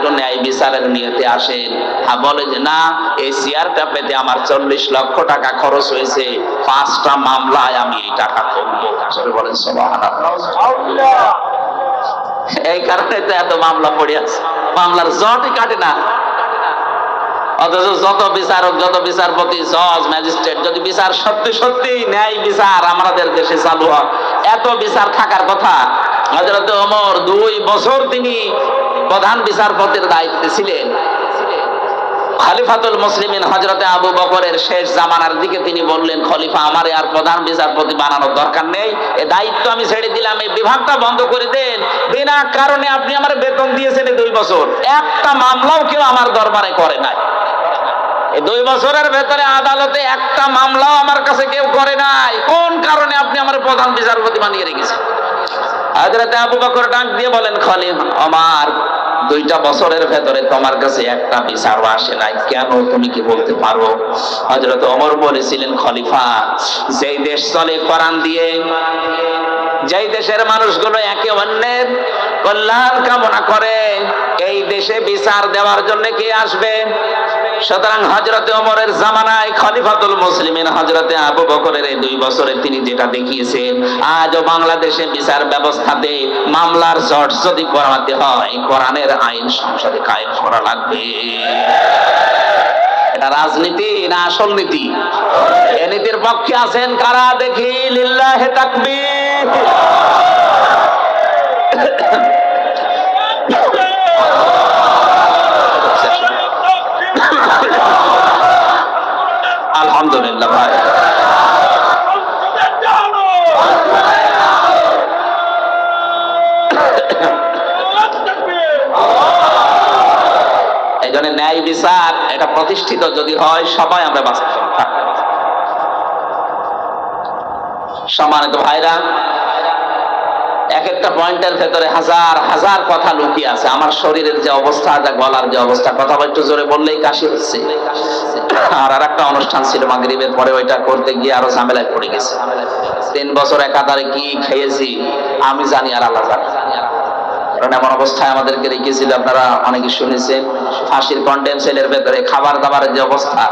একটু ন্যায় বিচারের নিয়তে আসেন। বলে যে না, এই চেয়ারটা পেতে আমার 40 লক্ষ টাকা খরচ হয়েছে, 5টা মামলায় আমি এই টাকা তুলবো। আসলে বলেন সুবহানাল্লাহ। এই কারণে তো এত মামলা পড়ে আছে, মামলার জটই কাটে না। অথচ যত বিচারক, যত বিচারপতি, জজ, ম্যাজিস্ট্রেট, যদি বিচার সত্যি সত্যি ন্যায় বিচার আমাদের দেশে চালু হয়, এত বিচার থাকার কথা। হযরত ওমর 2 বছর তিনি প্রধান বিচারপতির দায়িত্বে ছিলেন। খলিফাতুল মুসলিমিন হযরতে আবু বকরের শেষ জামানার দিকে তিনি বললেন, খলিফা আমারে আর প্রধান বিচারপতি বানানোর দরকার নেই, এই দায়িত্ব আমি ছেড়ে দিলাম, এই বিভাগটা বন্ধ করে দেন। বিনা কারণে আপনি আমার বেতন দিয়েছেন 2 বছর, একটা মামলাও কেউ আমার দরবারে করে নাই। এই 2 বছরের ভেতরে আদালতে একটা মামলাও আমার কাছে কেউ করে নাই, কোন কারণে আপনি আমার প্রধান বিচারপতি বানিয়ে রেখেছেন? হযরতে আবু বকর ডাক দিয়ে বলেন, খলিফা আমার 2টা বছরের ভেতরে তোমার কাছে একটা বিচারও আসে নাই, কেন তুমি কি বলতে পারো? হযরত ওমর বলেছিলেন, খলিফা যেই দেশ চলে কোরআন দিয়ে, যেই দেশের মানুষগুলো একে অন্যের কল্যাণ কামনা করে, এই দেশে বিচার দেওয়ার জন্য কে আসবে? সুতরাং হযরতে ওমরের জামানায় খলিফাতুল মুসলিমিন হযরতে আবু বকরের এই 2 বছরে তিনি যেটা দেখিয়েছেন, আজও বাংলাদেশে বিচার ব্যবস্থাতে মামলার জট যদি করাতে হয়, কোরআনের আইন সংসদে কায়েম করা লাগবে। এটা রাজনীতি না আসল নীতি? এ নীতির পক্ষে আছেন কারা দেখি? লিল্লাহি তাকবীর। আলহামদুলিল্লাহ ভাই। এই জন্য ন্যায় বিচার এটা প্রতিষ্ঠিত যদি হয়, সবাই আমরা বাঁচতে পারব। সম্মানিত ভাইরা, এক একটা পয়েন্টের ভেতরে হাজার হাজার কথা লুকিয়ে আছে। আমার শরীরের যে অবস্থা, যা গলার যে অবস্থা, কথা একটু জোরে বললেই কাশি হচ্ছে। আর একটা অনুষ্ঠান ছিল মাগরিবের পরে, ওইটা করতে গিয়ে আরো ঝামেলায় পড়ে গেছে। 3 বছর একাধারে কি খেয়েছি আমি জানি আর আল্লাহ জানে। কারণ এমন অবস্থায় আমাদেরকে রেখেছিল, আপনারা অনেকে শুনেছেন, ফাঁসির কন্ডেম সেলের ভেতরে খাবার দাবারের যে অবস্থা,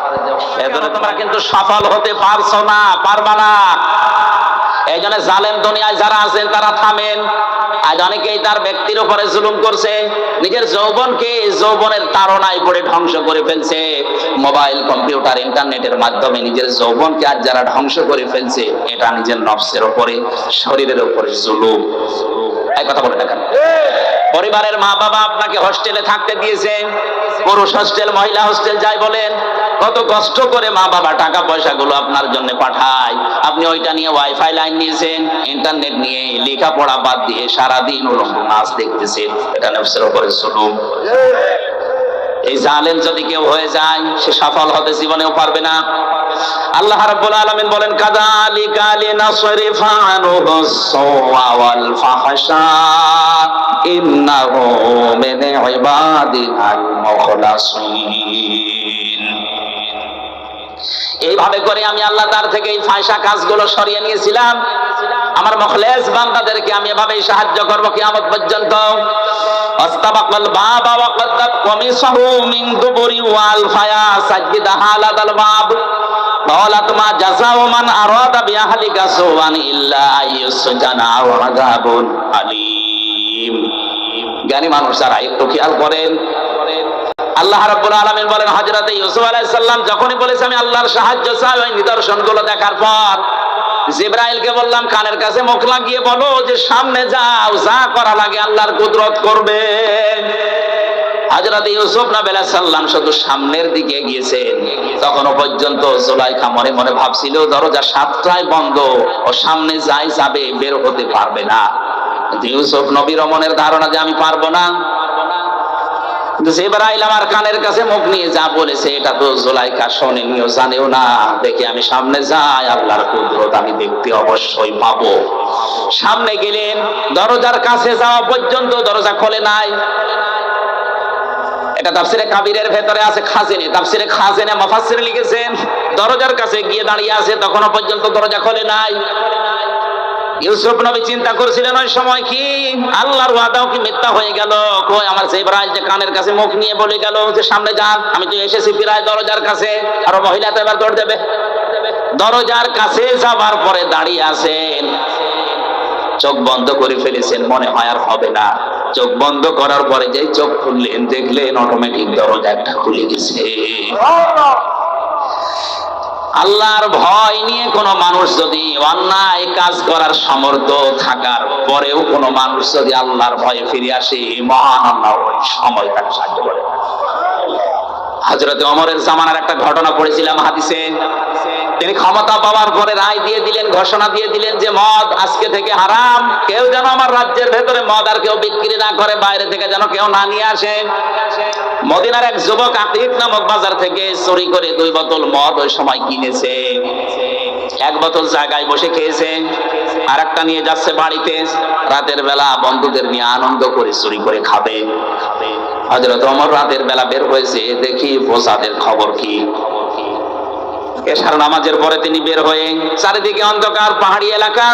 এজন্য তোমরা কিন্তু সফল হতে পারছো না, পারবা না। এই জন্য জালেম দুনিয়ায় যারা আছেন তারা থামেন। আজ অনেকেই তার ব্যক্তির উপরে জুলুম করছে, নিজের যৌবনকে যৌবনের তাড়নায় পড়ে ধ্বংস করে ফেলছে। মোবাইল, কম্পিউটার, ইন্টারনেটের মাধ্যমে নিজের যৌবনকে আজ যারা ধ্বংস করে ফেলছে, এটা নিজের নফসের উপরে, শরীরের উপরে জুলুম। এই কথা বলে দেখেন, পরিবারের মা বাবা আপনাকে হোস্টেলে থাকতে দিয়েছে, পুরুষ হোস্টেল, মহিলা হোস্টেল যাই বলেন, কত কষ্ট করে মা বাবা টাকা পয়সা গুলো আপনার জন্য পাঠায়। আপনি ওইটা নিয়ে ওয়াইফাই লাইন নিয়েছেন, ইন্টারনেট নিয়ে লেখাপড়া বাদ দিয়ে সারাদিন উলঙ্গ নাচ দেখতেছেন, এটা নফসের উপরে জুলুম। এই জালেম যদি কেউ হয়ে যায়, সে সফল হতে জীবনেও পারবে না। আল্লাহ রাব্বুল আলামিন বলেন, কাযালিকা লিনাসরিফা আনহুস সাওয়া ওয়াল ফাহশা ইন্নাহু মিন ইবাদিনাল মুখলাসিন। এইভাবে করে আমি আল্লাহ তার থেকে এই ফায়সা কাজগুলো সরিয়ে নিয়েছিলাম। আমার মুখলেস বান্দাদেরকে আমি এভাবেই সাহায্য করব কিয়ামত পর্যন্ত। আস্তাবাকাল বাবা ওয়া কাদ্দাত কমিসাহু মিন দুবুরি ওয়াল ফায়া সাজ্জিদা হালাদাল বাব ক্বালাত মা জাযাউ মান আরাদা বিআহলিকা সুওয়ান ইল্লা আইয়ুসজানা ওয়া আযাবুন আলীম। জ্ঞানী মানুষ যারা একটু খেয়াল করেন, আল্লাহ রাব্বুল আলামিন বলেন, হযরত ইউসুফ আলাইহিস সালাম যখনই বলেছে আমি আল্লাহর সাহায্য চাই, ওই নিদর্শনগুলো দেখার পর জিবরাইলকে বললাম, কানের কাছে মুখ লাগিয়ে বলো যে সামনে যাও, যা করা লাগে আল্লাহর কুদরত করবে। হযরত ইউসুফ নবী আলাইহিস সালাম শুধু সামনের দিকে গিয়েছেন, তখনও পর্যন্ত জুলাইখা মনে মনে ভাবছিল দরজা 7টায় বন্ধ, ও সামনে যাই যাবে, বের হতে পারবে না। কিন্তু ইউসুফ নবীর মনের ধারণা যে আমি পারবো না। জিবরাইল আমার কানের কাছে মুখ নিয়ে যা বলেছে, এটা তো জুলাইখা শোনেনিও, জানেও না। দেখে আমি সামনে যাই, আল্লাহর কুদরত আমি দেখতে অবশ্যই পাবো। সামনে গেলেন, দরজার কাছে যাওয়া পর্যন্ত দরজা খোলে নাই। এটা তাফসিরে কাবিরের ভেতরে আছে, খাজিনে, তাফসিরে খাজিনে মুফাসসির লিখেছেন, দরজার কাছে গিয়ে দাঁড়িয়ে আছে, তখনও পর্যন্ত দরজা খোলে নাই। ইউসুফ নবী চিন্তা করছিলেন ওই সময় কি আল্লাহর ওয়াদাও কি মিথ্যা হয়ে গেল? কই আমার জিবরাইল যে কানের কাছে মুখ নিয়ে বলে গেল যে সামনে যান, আমি তো এসেছি প্রায় দরজার কাছে, আর মহিলা তো এবার দৌড় দেবে। দরজার কাছে যাবার পরে দাঁড়িয়ে আছেন, চোখ বন্ধ করে ফেলেছেন, মনে হয় আর হবে না। চোখ বন্ধ করার পরে যেই চোখ খুললেন, দেখলেন অটোমেটিক দরজা একটা খুলে গেছে। আল্লাহর ভয় নিয়ে কোন মানুষ যদি অন্যায় কাজ করার সামর্থ্য থাকার পরেও কোন মানুষ যদি আল্লাহর ভয়ে ফিরে আসে, মহান আল্লাহ ওই সময় তাকে সাহায্য করে। হযরত ওমরের জামানার একটা ঘটনা পড়েছিলাম হাদিসে। তিনি ক্ষমতা পাওয়ার পরে রায় দিয়ে দিলেন, ঘোষণা দিয়ে দিলেন যে মদ আজকে থেকে হারাম, কেউ যেন আমার রাজ্যের ভেতরে মদ আর কেউ বিক্রি না করে, বাইরে থেকে যেন কেউ না নিয়ে আসে। মদিনার এক যুবক আতিক নামক বাজার থেকে চুরি করে 2 বোতল মদ ওই সময় কিনেছে। 1 বোতল জায়গায় বসে খেয়েছে, আর একটা নিয়ে যাচ্ছে বাড়িতে, রাতের বেলা বন্ধুদের নিয়ে আনন্দ করে চুরি করে খাবে। হযরত ওমর রাতের বেলা বের হয়েছে, দেখি ফসাদের খবর কি। এশার নামাজের পরে তিনি বের হয়ে, চারিদিকে অন্ধকার, পাহাড়ি এলাকা,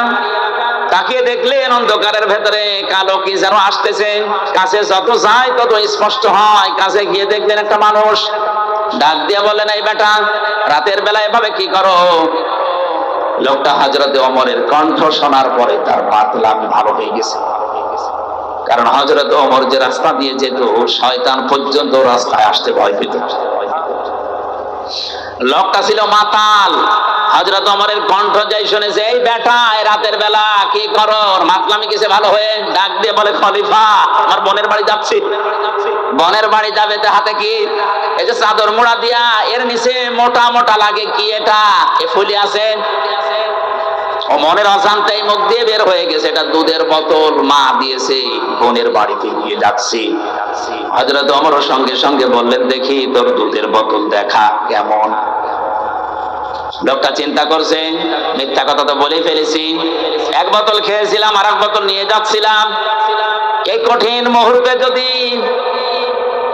তাকিয়ে দেখলেন অন্ধকারের ভেতরে কালো কি যেন আসতেছে। কাছে যত যায় তত স্পষ্ট হয়। কাছে গিয়ে দেখলেন একটা মানুষ, ডাক দিয়ে বললেন, এই বেটা, রাতের বেলা এভাবে কি করো? লোকটা হযরত ওমরের কণ্ঠ শোনার পরে তার পাতলা ভালো হয়ে গেছে। কারণ হযরত ওমর যে রাস্তা দিয়ে যেত, শয়তান পর্যন্ত রাস্তায় আসতে ভয় পেত। লোকটা ছিল মাতাল। হযরত ওমরের কণ্ঠ যাই শুনেছে, এই বেটা, রাতের বেলা কি করো? মাতলামি কিসে ভালো হয়ে ডাক দিয়ে বলে, খলিফা, আমার বোনের বাড়ি যাচ্ছি। বোনের বাড়ি যাবে, তো হাতে কি? এই যে চাদর মোড়া দিয়া, এর নিচে মোটা মোটা লাগে কি এটা? এ ফুলি আছে। ও মনের অজান্তেই মুখ দিয়ে বের হয়ে গেছে, এটা দুধের বোতল মা দিয়েছে, বোনের বাড়িতে নিয়ে যাচ্ছি। হযরত ওমর সঙ্গে সঙ্গে বললেন, দেখি তোর দুধের বোতল দেখা কেমন। লোকটা চিন্তা করছে, মিথ্যা কথা তো বলেই ফেলেছি, 1 বোতল খেয়েছিলাম, আর 1 বোতল নিয়ে যাচ্ছিলাম। এই কঠিন মুহূর্তে যদি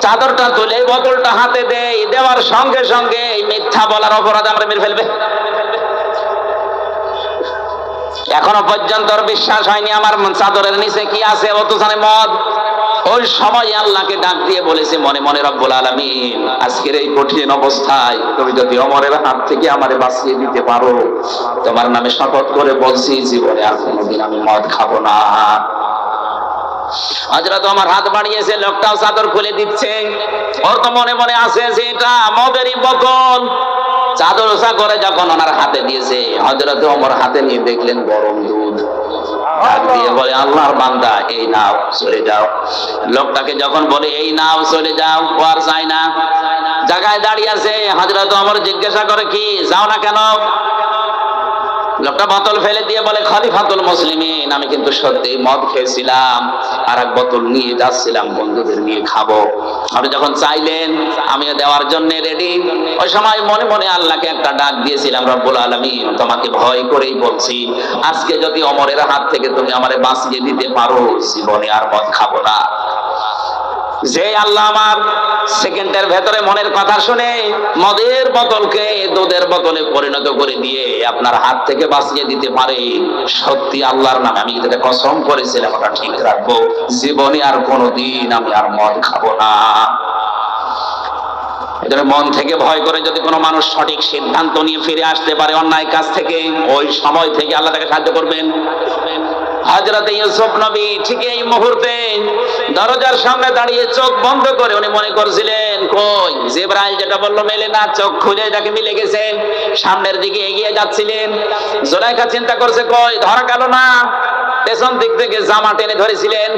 চাদরটা তুলে বোতলটা হাতে দেই, দেওয়ার সঙ্গে সঙ্গে মিথ্যা বলার অপরাধ আমরা মেরে ফেলবে। এখনো পর্যন্ত বিশ্বাস হয়নি আমার চাদরের নিচে কি আছে, ও তো জানে মদ। ওই সময় আল্লাহকে ডাক দিয়ে বলেছে মনে মনে, রব্বুল আলামিন, আজকের এই কঠিন অবস্থায় তুমি যদি ওমরের হাত থেকে আমারে বাঁচিয়ে দিতে পারো, তোমার নামে শপথ করে বলছি, জীবনে আর কোনোদিন আমি মদ খাবো না। হযরত ওমর হাত বাড়িয়েছে, লোকটাও চাদর খুলে দিচ্ছে। ওর তো মনে মনে আছে যে এটা মদেরই বোতল। চাদর ওসা করে যখন ওনার হাতে দিয়েছে, হযরত ওমর হাতে নিয়ে দেখলেন গরম দুধ। ডাক দিয়ে বলে, আল্লাহর বান্দা, এই নাও, চলে যাও। লোকটাকে যখন বলে এই নাও, চলে যাও, ও আর যায় না, জায়গায় দাঁড়িয়ে আছে। হযরত ওমর জিজ্ঞাসা করে, কি যাও না কেন? লোকটা বোতল ফেলে দিয়ে বলে, খলিফাতুল মুসলিমিন, আমি কিন্তু সত্যি মদ খেয়েছিলাম, আর 1 বোতল নিয়ে যাচ্ছিলাম বন্ধুদের নিয়ে খাবো। আপনি যখন চাইলেন আমিও দেওয়ার জন্য রেডি। ওই সময় মনে মনে আল্লাহকে একটা ডাক দিয়েছিলাম, রব্বুল আলামিন, তোমাকে ভয় করেই বলছি, আজকে যদি ওমরের হাত থেকে তুমি আমারে বাঁচিয়ে দিতে পারো, জীবনে আর মদ খাবো না। যে আল্লাহ আমার সেকেন্ডের ভেতরে মনের কথা শুনে মদের বোতলকে দুধের বোতলে পরিণত করে দিয়ে আপনার হাত থেকে বাঁচিয়ে দিতে পারে, সত্যি আল্লাহর নামে আমি যেটা কসম করেছিলাম ওটা ঠিক রাখবো, জীবনে আর কোনোদিন আমি আর মদ খাবো না। এজন্য মন থেকে ভয় করে যদি কোনো মানুষ সঠিক সিদ্ধান্ত নিয়ে ফিরে আসতে পারে অন্যায় কাজ থেকে, ওই সময় থেকে আল্লাহ তাকে সাহায্য করবেন। হযরত ইউসুফ নবী ঠিক এই মুহূর্তে দরজার সামনে দাঁড়িয়ে চোখ বন্ধ করে উনি মনে করছিলেন, কই জিবরাইল যেটা বললো মেলে না, চোখ খুলে এটাকে মিলে গেছে। সামনের দিকে এগিয়ে যাচ্ছিলেন। জুলাইখা চিন্তা করছে, কই ধরা গেল না। পেছন দিক থেকে জামা টেনে ধরেছিলেন।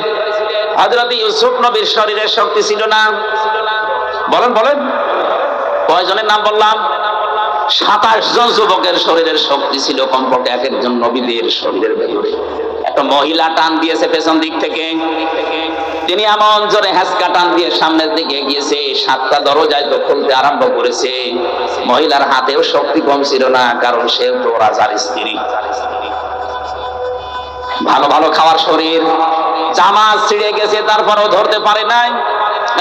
হযরত ইউসুফ নবীর শরীরে শক্তি ছিল না। বলেন বলেন, কয়জনের নাম বললাম? 27 জন যুবকের শরীরের শক্তি ছিল কমপক্ষে, এক একজন নবীদের শরীরের ভেতরে। একটা মহিলা টান দিয়েছে পেছন দিক থেকে, তিনি এমন জোরে হ্যাঁচকা টান দিয়ে সামনের দিকে গিয়েছে, 7টা দরজায় তো খুলতে আরম্ভ করেছে। মহিলার হাতেও শক্তি কম ছিল না, কারণ সে তো রাজার স্ত্রী। ভালো ভালো খাওয়ার শরীর, জামা ছিঁড়ে গেছে, তারপরেও ধরতে পারে নাই।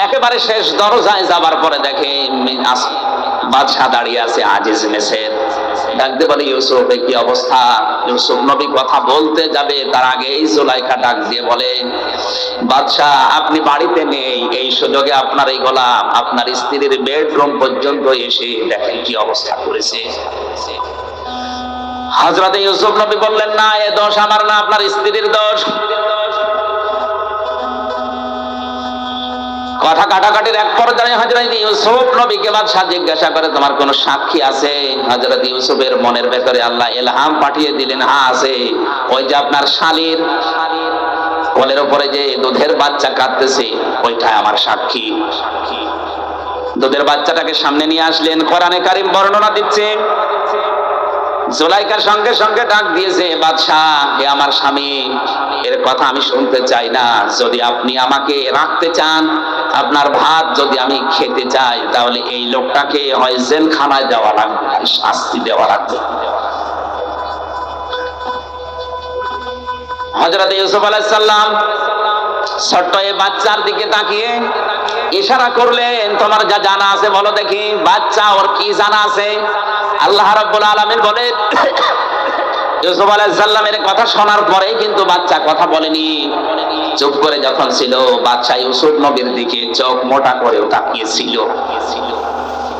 একেবারে শেষ দরজায় যাবার পরে দেখে বাদশা দাঁড়িয়ে আছে, আজিজ মেসের। ডাকতে বলে ইউসুফ কি অবস্থা? ইউসুফ নবী কথা বলতে যাবে তার আগে এই জুলাইখা ডাক দিয়ে বলে, বাদশাহ আপনি বাড়িতে নেই, এই সুযোগে আপনার এই গোলাম আপনার স্ত্রীর বেডরুম পর্যন্ত এসে দেখেন কি অবস্থা করেছে। হযরত ইউসুফ নবী বললেন, না এ দোষ আমার না, আপনার স্ত্রীর দোষ। কথা কাটাকাটির এক পর্যায়ে হযরত ইউসুফ নবীকে বাদশা জিজ্ঞাসা করে, তোমার কোনো সাক্ষী আছে? হযরত ইউসুফের মনের ভেতরে আল্লাহ ইলহাম পাঠিয়ে দিলেন, হ্যাঁ আছে। ওই যে আপনার শালীর কোলের উপরে যে দুধের বাচ্চা কাঁদতেছে ওইটাই আমার সাক্ষী। দুধের বাচ্চাটাকে সামনে নিয়ে আসলেন। কোরআনে কারীম বর্ণনা দিচ্ছে, জুলাইখার সঙ্গে সঙ্গে ডাক দিয়েছে, বাদশাহ হে আমার স্বামী, এর কথা আমি শুনতে চাই না। যদি আপনি আমাকে রাখতে চান, আপনার ভাত যদি আমি খেতে চাই, তাহলে এই লোকটাকে হয় জেলখানায় দেওয়া লাগবে, শাস্তি দেওয়া লাগবে। হযরত ইউসুফ আলাইহিস সালাম ছোট্ট এই বাচ্চার দিকে তাকিয়ে ইশারা করলেন, তোমার যা জানা আছে বলো দেখি। বাচ্চা ওর কি জানা আছে? আল্লাহ রাব্বুল আলামিন বলেন, ইউসুফ আলাইহিস সালামের কথা শোনার পরে কিন্তু বাচ্চা কথা বলেনি, চুপ করে যখন ছিল, বাচ্চা ইউসুফ নবীর দিকে চোখ মোটা করে তাকিয়েছিল।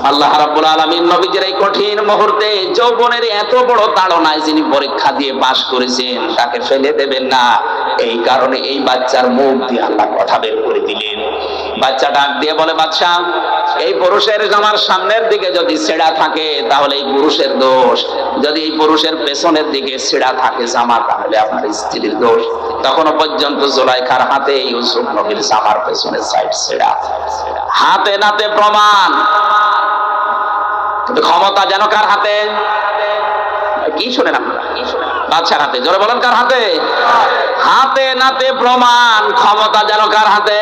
আল্লাহ রাব্বুল আলামিন নবীজির এই কঠিন মুহূর্তে যৌবনের এত বড় তাড়নায় যিনি পরীক্ষা দিয়ে পাশ করেছেন, তাকে ফেলে দেবেন না, এই কারণে এই বাচ্চার মুখ দিয়ে আল্লাহ কথা বের করে দিলেন। বাচ্চা ডাক দিয়ে বলে, বাদশা এই পুরুষের জামার সামনের দিকে যদি ছেঁড়া থাকে তাহলে এই পুরুষের দোষ, যদি এই পুরুষের পেছনের দিকে ছেঁড়া থাকে জামা তাহলে আপনার স্ত্রীর দোষ। তখনও পর্যন্ত জুলাইখার হাতে ইউসুফ নবীর জামার পেছনের সাইড ছেঁড়া, হাতে নাতে প্রমাণ। ক্ষমতা যেন কার হাতে? কি শোনেন আপনারা? বাদশার হাতে। জোরে বলেন, কার হাতে? হাতে নাতে প্রমাণ। ক্ষমতা যেন কার হাতে?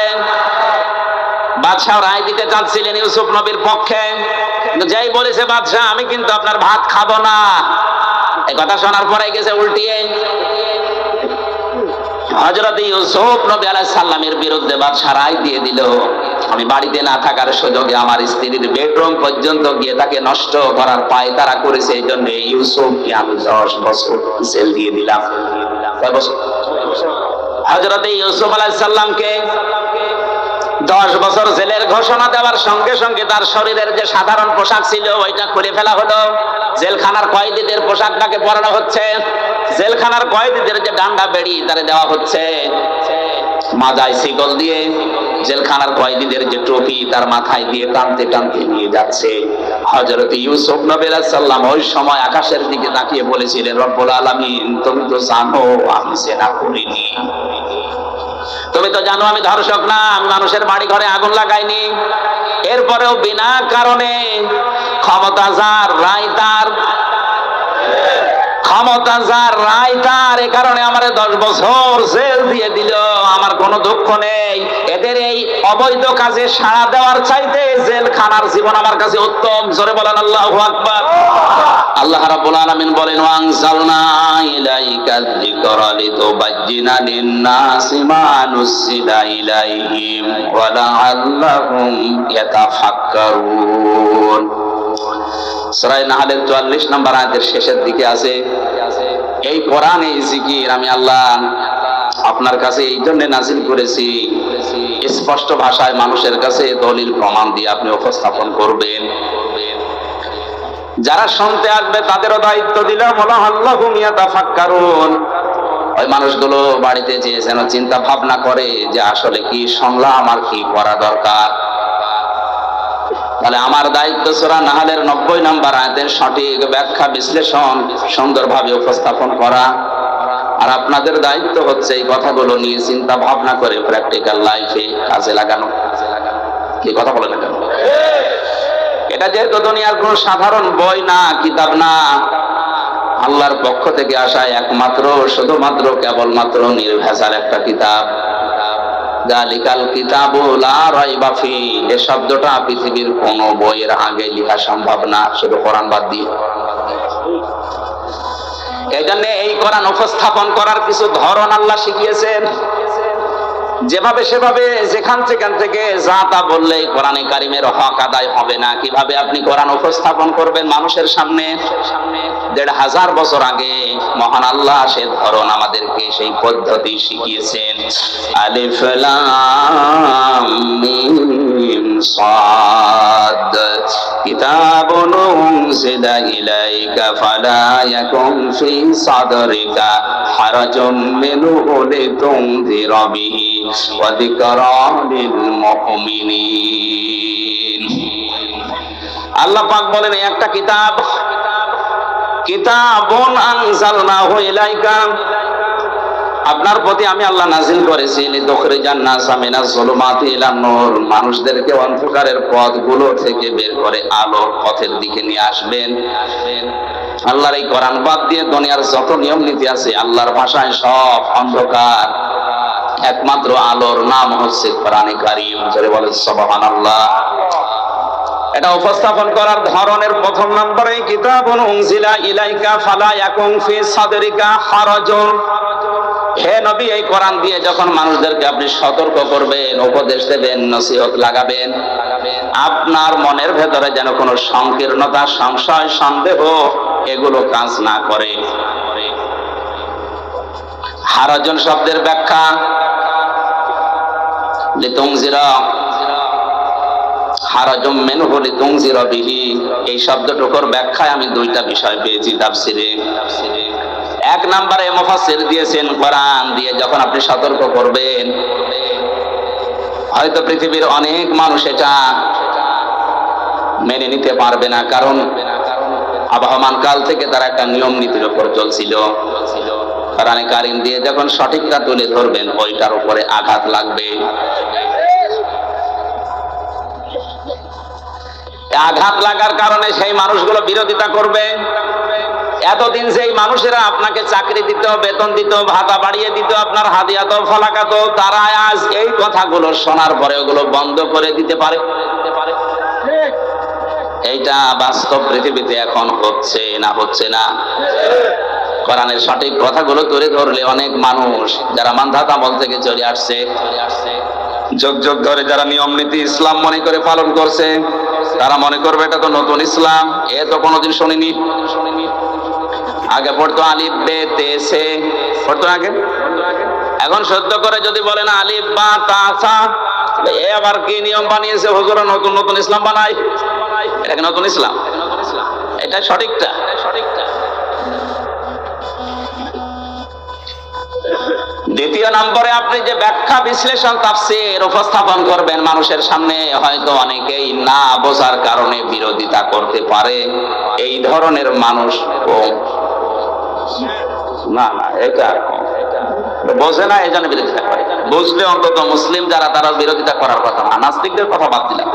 বাদশাহ রায় দিতে চাচ্ছিলেন ইউসুফ নবীর পক্ষে, কিন্তু যেই বলেছে বাদশাহ আমি কিন্তু আপনার ভাত খাবো না, এই কথা শোনার পরে গেছে উল্টিয়ে। হযরত ইউসুফ নবী আলাইহিস সালামের বিরুদ্ধে বাদশা রায় দিয়ে দিল, আমি বাড়িতে না থাকার সুযোগে আমার স্ত্রীর বেডরুম পর্যন্ত গিয়ে তাকে নষ্ট করার পায়তারা করেছে, এই জন্য ইউসুফকে আমি 10 বছর জেল দিয়ে দিলাম। কয় বছর? হযরত ইউসুফ আলাইহিস সালামকে 10 বছর জেলের ঘোষণা দেওয়ার সঙ্গে সঙ্গে তার শরীরের যে সাধারণ পোশাক ছিল ওইটা খুলে ফেলা হলো। জেলখানার কয়েদিদের পোশাকটাকে পরানো হচ্ছে, জেলখানার কয়েদিদের যে ডান্ডা বেড়ি তারে দেওয়া হচ্ছে, মাজায় শিকল দিয়ে জেলখানার কয়েদিদের যে টুপি তার মাথায় দিয়ে টানতে টানতে নিয়ে যাচ্ছে। হযরত ইউসুফ নবী আলাইহিস সালাম ওই সময় আকাশের দিকে তাকিয়ে বলেছিলেন, রব্বুল আলামিন তুমি তো জানো আমি জিনা করিনি, তুমি তো জানো আমি ধর্ষক না, আমি মানুষের বাড়ি ঘরে আগুন লাগাইনি, এরপরেও বিনা কারণে ক্ষমতা যার রায় তার, ক্ষমতা যার রায় তার, এ কারণে আমার 10 বছর জেল দিয়ে দিল। আমার কোনো দুঃখ নেই, এদের এই অবৈধ কাজে সাড়া দেওয়ার চাইতে জেলখানার জীবন আমার কাছে উত্তম। জোরে বলেন আল্লাহু আকবার। আল্লাহ রাব্বুল আলামিন বলেন, ওয়ানজালনা ইলাইকা যিকরা লিতুবাজ্জিনা লিন-নাসি মা নুসিলা ইলাইহিম ওয়া লাআল্লাহুম ইয়াতাফাক্কারুন। সূরা নাহলের 44 নম্বর আয়াতের শেষের দিকে আছে, এই কোরআন এই জিকির আমি আল্লাহ আপনার কাছে এই জন্য নাজিল করেছি, স্পষ্ট ভাষায় মানুষের কাছে দলিল প্রমাণ দিয়ে আপনি উপস্থাপন করবেন। যারা শুনতে আসবে তাদেরও দায়িত্ব দিলাম, ওয়ালাআল্লাহুম ইয়াতাফাক্কারুন। ওই মানুষগুলো বাড়িতে যেয়ে যেন চিন্তা ভাবনা করে যে আসলে কি শুনলাম আর কি করা দরকার। তাহলে আমার দায়িত্ব সূরা নাহলের 90 নম্বর আয়াতের সঠিক ব্যাখ্যা বিশ্লেষণ সুন্দরভাবে উপস্থাপন করা, আর আপনাদের দায়িত্ব হচ্ছে এই কথাগুলো নিয়ে চিন্তা ভাবনা করে প্র্যাকটিক্যাল লাইফে কাজে লাগানো। কি কথা বলেন না কেন? এটা যেহেতু দুনিয়ার কোন সাধারণ বই না, কিতাব না, আল্লাহর পক্ষ থেকে আসা একমাত্র শুধুমাত্র কেবলমাত্র নির্ভেজাল একটা কিতাব। যালিকাল কিতাবু লা রাইবা ফি, এই শব্দটা পৃথিবীর কোন বইয়ের আগে লেখা সম্ভব না, শুধু কোরআন বাদ দিয়ে। এই জন্য এই কোরআন উপস্থাপন করার কিছু ধরন আল্লাহ শিখিয়েছেন। যেভাবে সেভাবে যেখান থেকে যা তা বললেই কোরআনে কারিমের হক আদায় হবে না। কিভাবে আপনি কোরআন উপস্থাপন করবেন মানুষের সামনে? ১৫০০ বছর আগে মহান আল্লাহ সে ধরন আমাদেরকে সেই পদ্ধতি শিখিয়েছেন। আলিফ লাম মিম সাদ কিতাবুন উনজিলা ইলাইকা ফালা ইয়াকুন ফি সাদরিকা হারাজুন মিনহু লিতুনযিরা বিহি ওয়া যিকরা লিল মুমিনিন। আল্লাহ পাক বলেন একটা কিতাবুন আনজালনাহু ইলাইকা, আপনার প্রতি আমি আল্লাহ নাজিল করেছি লিতুখরিজান নাসা মিনাজ যুলুমাতি ইলান নূর, মানুষদেরকে অন্ধকারের পথগুলো থেকে বের করে আলোর পথের দিকে নিয়ে আসবেন। আল্লাহর এই কোরআন বাদ দিয়ে দুনিয়ার যত নিয়ম নীতি আছে আল্লাহর ভাষায় সব অন্ধকার, একমাত্র আলোর নাম হচ্ছে কোরআনে কারীম। জোরে বলেন সুবহানাল্লাহ। এটা উপস্থাপন করার ধরনের প্রথম নম্বরে কিতাবুন উনজিলা ইলাইকা ফালা ইয়াকুন ফি সাদরিকা হারাজুন। হে নবী, এই কোরআন দিয়ে যখন মানুষদেরকে আপনি সতর্ক করবেন, উপদেশ দেবেন, নসিহত লাগাবেন, আপনার মনের ভেতরে যেন কোনো সংকীর্ণতা, সংশয়, সন্দেহ এগুলো কাজ না করে। হারাজুন শব্দের ব্যাখ্যা লিতুনজিরা, হারাজুম মিনহু লিতুনযিরা বিহি, এই শব্দটুকুর ব্যাখ্যায় আমি দুইটা বিষয় পেয়েছি তাফসিরে। এক নম্বরে মুফাসসির দিয়েছেন কোরআন দিয়ে যখন আপনি সতর্ক করবেন, হয়তো পৃথিবীর অনেক মানুষ এটা মেনে নিতে পারবে না, কারণ আবহমান কাল থেকে তারা একটা নিয়ম নীতির উপর চলছিল। কোরআনে কারীম দিয়ে যখন সঠিকটা তুলে ধরবেন, ওইটার উপরে আঘাত লাগবে। আঘাত লাগার কারণে সেই মানুষগুলো বিরোধিতা করবে। এতদিন যেই মানুষেরা আপনাকে চাকরি দিত, বেতন দিত, ভাতা বাড়িয়ে দিত, আপনার হাদিয়াত ফলাকাত, তারা আজ এই কথাগুলো শোনার পরে ওগুলো বন্ধ করে দিতে পারে। এইটা বাস্তব পৃথিবীতে এখন হচ্ছে না, হচ্ছে না? কোরআনের সঠিক কথাগুলো তুলে ধরলে অনেক মানুষ যারা মানধাত আমল থেকে চলে আসছে, যুগ যুগ ধরে যারা নিয়ম নীতি ইসলাম মনে করে পালন করছে, তারা মনে করবে এটা তো নতুন ইসলাম, এ তো কোনোদিন শুনিনি। আগে পড়তো আলিফ বে তে সে, পড়তো আগে। এখন সত্য করে যদি বলেন আলিফ বা তা সা, এ আবার কি নিয়ম বানিয়েছে হুজুরা, নতুন নতুন ইসলাম বানায়, এটা কি নতুন ইসলাম? এটা সঠিকটা। দ্বিতীয় নম্বরে আপনি যে ব্যাখ্যা, বিশ্লেষণ, তাফসীর উপস্থাপন করবেন মানুষের সামনে, হয়তো অনেকেই না বোঝার কারণে বিরোধিতা করতে পারে। এই ধরনের মানুষ না, এটা বোঝে না, এই জন্য বিরোধিতা করে। বুঝলে অন্তত মুসলিম যারা, তারা বিরোধিতা করার কথা না। নাস্তিকদের কথা বাদ দিলাম।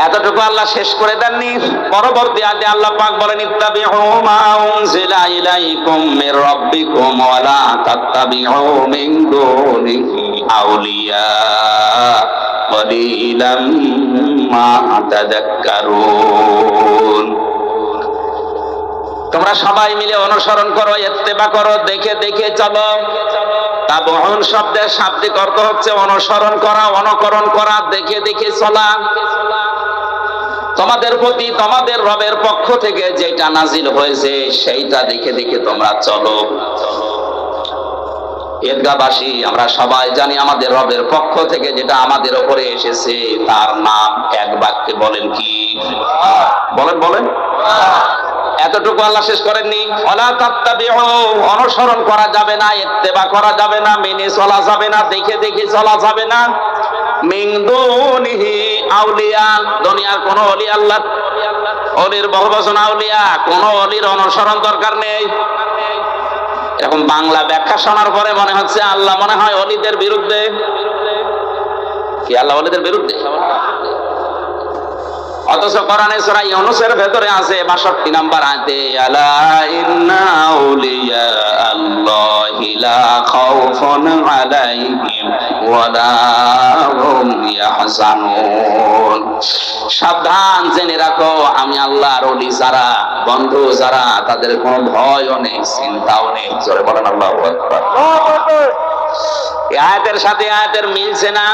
এতটুকু আল্লাহ শেষ করে দেননি। পরবর্তী আয়াতে আল্লাহ পাক বলেন ইত্তাবিউ মা উনজিলা ইলাইকুম মির রাব্বিকুম ওয়া লা তাত্তাবিউ মিন দুনিহি আউলিয়া ক্বালিলাম মা তাযাক্কারুন। তোমরা সবাই মিলে অনুসরণ করো, ইত্তেবা করো, দেখে দেখে চলো। তাবউন শব্দের শাব্দিক অর্থ হচ্ছে অনুসরণ করা, অনুকরণ করা, দেখে দেখে চলা। তোমাদের প্রতি তোমাদের রবের পক্ষ থেকে যেটা নাজিল হয়েছে সেইটা দেখে দেখে তোমরা চলো। ঈদগাহবাসী আমরা সবাই জানি আমাদের রবের পক্ষ থেকে যেটা আমাদের উপরে এসেছে তার নাম এক বাক্যে বলেন কি? বলেন। এতটুকু আল্লাহ শেষ করেননি। ওয়ালা তাত্তাবিউ, অনুসরণ করা যাবে না, ইত্তেবা করা যাবে না, মেনে চলা যাবে না, দেখে দেখে চলা যাবে না। মিন দুনিহি আউলিয়া, দুনিয়ার কোন ওলি, আল্লাহ ওলির বহুবচন আউলিয়া, কোন ওলির অনুসরণ দরকার নেই। এরকম বাংলা ব্যাখ্যা শোনার পরে মনে হচ্ছে আল্লাহ মনে হয় ওলিদের বিরুদ্ধে। কি আল্লাহ ওলিদের বিরুদ্ধে? অথচ কোরআনে সূরা ইউনূসের ভেতরে আছে ৬২ নম্বর আয়াতে আলা ইন্না আউলিয়া আল্লাহি লা খাউফুন আলাইহিম ওয়া লা হুম ইয়াহজানুন। সাবধান, জেনে রাখো আমি আল্লাহর ওলি যারা, বন্ধু যারা, তাদের কোনো ভয়ও নেই, চিন্তাও নেই। জোরে বলেন আল্লাহু আকবার। আয়াতের সাথে আয়াতের মিলছে না।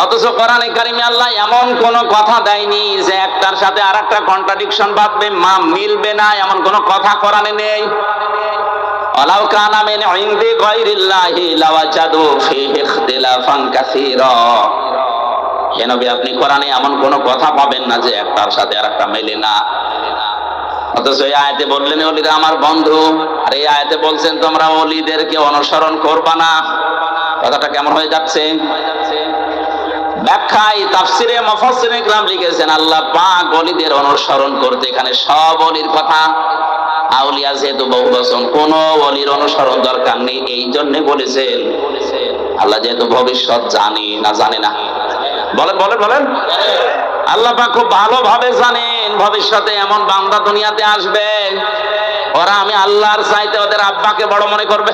অথচ কোরআনে কারিমে আল্লাহ এমন কোন কথা দেয়নি যে একটার সাথে আরেকটা কন্ট্রাডিকশন বাঁধবে, মিলবে না, এমন কোন কথা কোরআনে নেই। ওয়ালাউ কানা মিন ইনদি গায়রিল্লাহি লাওয়াজাদু ফীহি ইখতিলাফান কাসীরা। হে নবী, আপনি কোরআনে এমন কোন কথা পাবেন না যে একটার সাথে আরেকটা মেলে না। অথচ এই আয়াতে বললেন ওলিরা আমার বন্ধু, আর এই আয়াতে বলছেন তোমরা ওলিদেরকে অনুসরণ করবা না। কথাটা কেমন হয়ে যাচ্ছে? ব্যাখ্যায় তাফসিরে মুফাসসিরিন ইকরাম লিখেছেন আল্লাহ পাক ওলিদের অনুসরণ করতে এখানে সব ওলির কথা, আউলিয়া যেহেতু বহুবচন, কোন ওলির অনুসরণ দরকার নেই, এই জন্য বলেছেন। আল্লাহ যেহেতু ভবিষ্যৎ জানে না, জানে না, বলেন বলেন বলেন, আল্লাহ পাক খুব ভালোভাবে জানেন ভবিষ্যতে এমন বান্দা দুনিয়াতে আসবে, ওরা আমি আল্লাহর চাইতে ওদের আব্বাকে বড় মনে করবে।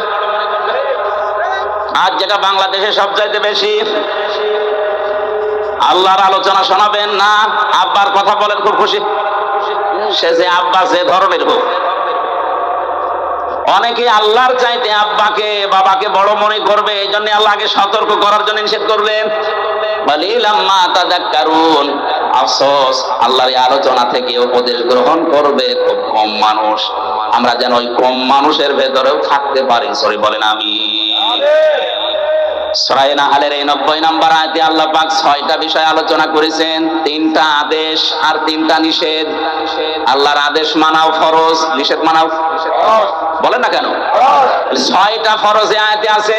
আজ যেটা বাংলাদেশে সবচাইতে বেশি, আল্লাহর আলোচনা শোনাবেন না, আব্বার কথা বলেন খুব খুশি, সে যে আব্বা যে ধরনের হোক। অনেকে আল্লাহর চাইতে আব্বাকে বাবাকে বড় মনে করবে, এই জন্য আল্লাহকে সতর্ক করার জন্য নিষেধ করলেন। বালিলাম্মা তাযাক্কারুন, আফসোস আল্লাহর এই আলোচনা থেকে উপদেশ গ্রহণ করবে খুব কম মানুষ। আমরা যেন ওই কম মানুষের ভেতরেও থাকতে পারি, সরি বলেন আমিন। সূরা নাহলের এই 90 নম্বর আয়াতে আল্লাহ পাক 6টা বিষয় আলোচনা করেছেন, 3টা আদেশ আর 3টা নিষেধ। আল্লাহর আদেশ মানাও ফরজ, নিষেধ মানাও বলেন না কেন? 6টা ফরজ এই আয়াতে আছে।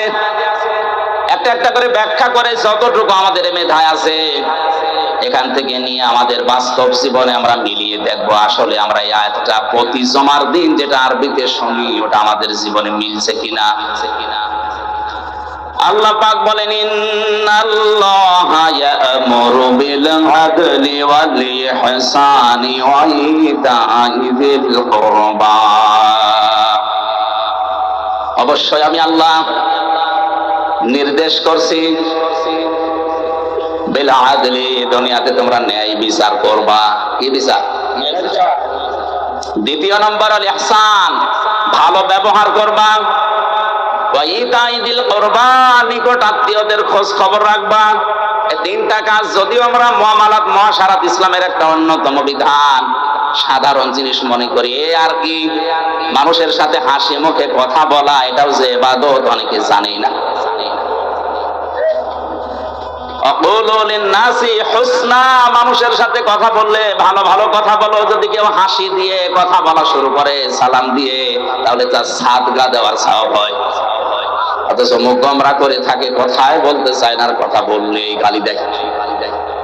একটা একটা করে ব্যাখ্যা করে যতটুকু আমাদের মেধায় আছে এখান থেকে নিয়ে আমাদের বাস্তব জীবনে আমরা মিলিয়ে দেখবো আসলে আমরা এই আয়াতটা প্রতি জুমার দিন যেটা আরবিতে শুনি ওটা আমাদের জীবনে মিলছে কিনা। আল্লাহ পাক বলেন ইন্নাল্লাহা ইয়া'মুরু বিল আদলি ওয়াল ইহসানি ওয়া ইতা'i যিল কুরবা। অবশ্যই আমি আল্লাহ নির্দেশ করছি বিল আদলি, দুনিয়াতে তোমরা ন্যায় বিচার করবা। কি বিচার? দ্বিতীয় নম্বর আল ইহসান, ভালো ব্যবহার করবা। ওয়া ইতা'i যিল কুরবা, নিকট আত্মীয়দের খোঁজ খবর রাখবা। এই 3টা কাজ যদিও আমরা মুআমালাত মুআশারাত ইসলামের একটা অন্যতম বিধান, সাধারণ জিনিস মনে করি, আর কি মানুষের সাথে হাসি মুখে কথা বলা এটাও যে ইবাদত অনেকে জানেই না। আকুলু লিন-নাসি হুসনা, মানুষের সাথে কথা বললে ভালো ভালো কথা বলো। যদি কেউ হাসি দিয়ে কথা বলা শুরু করে, সালাম দিয়ে, তাহলে তার সাদগা দেওয়ার সওয়াব হয়। অথচ মুখ গোমরা করে থাকে, কথাই বলতে চায় না, আর কথা বললেই গালি দেয়।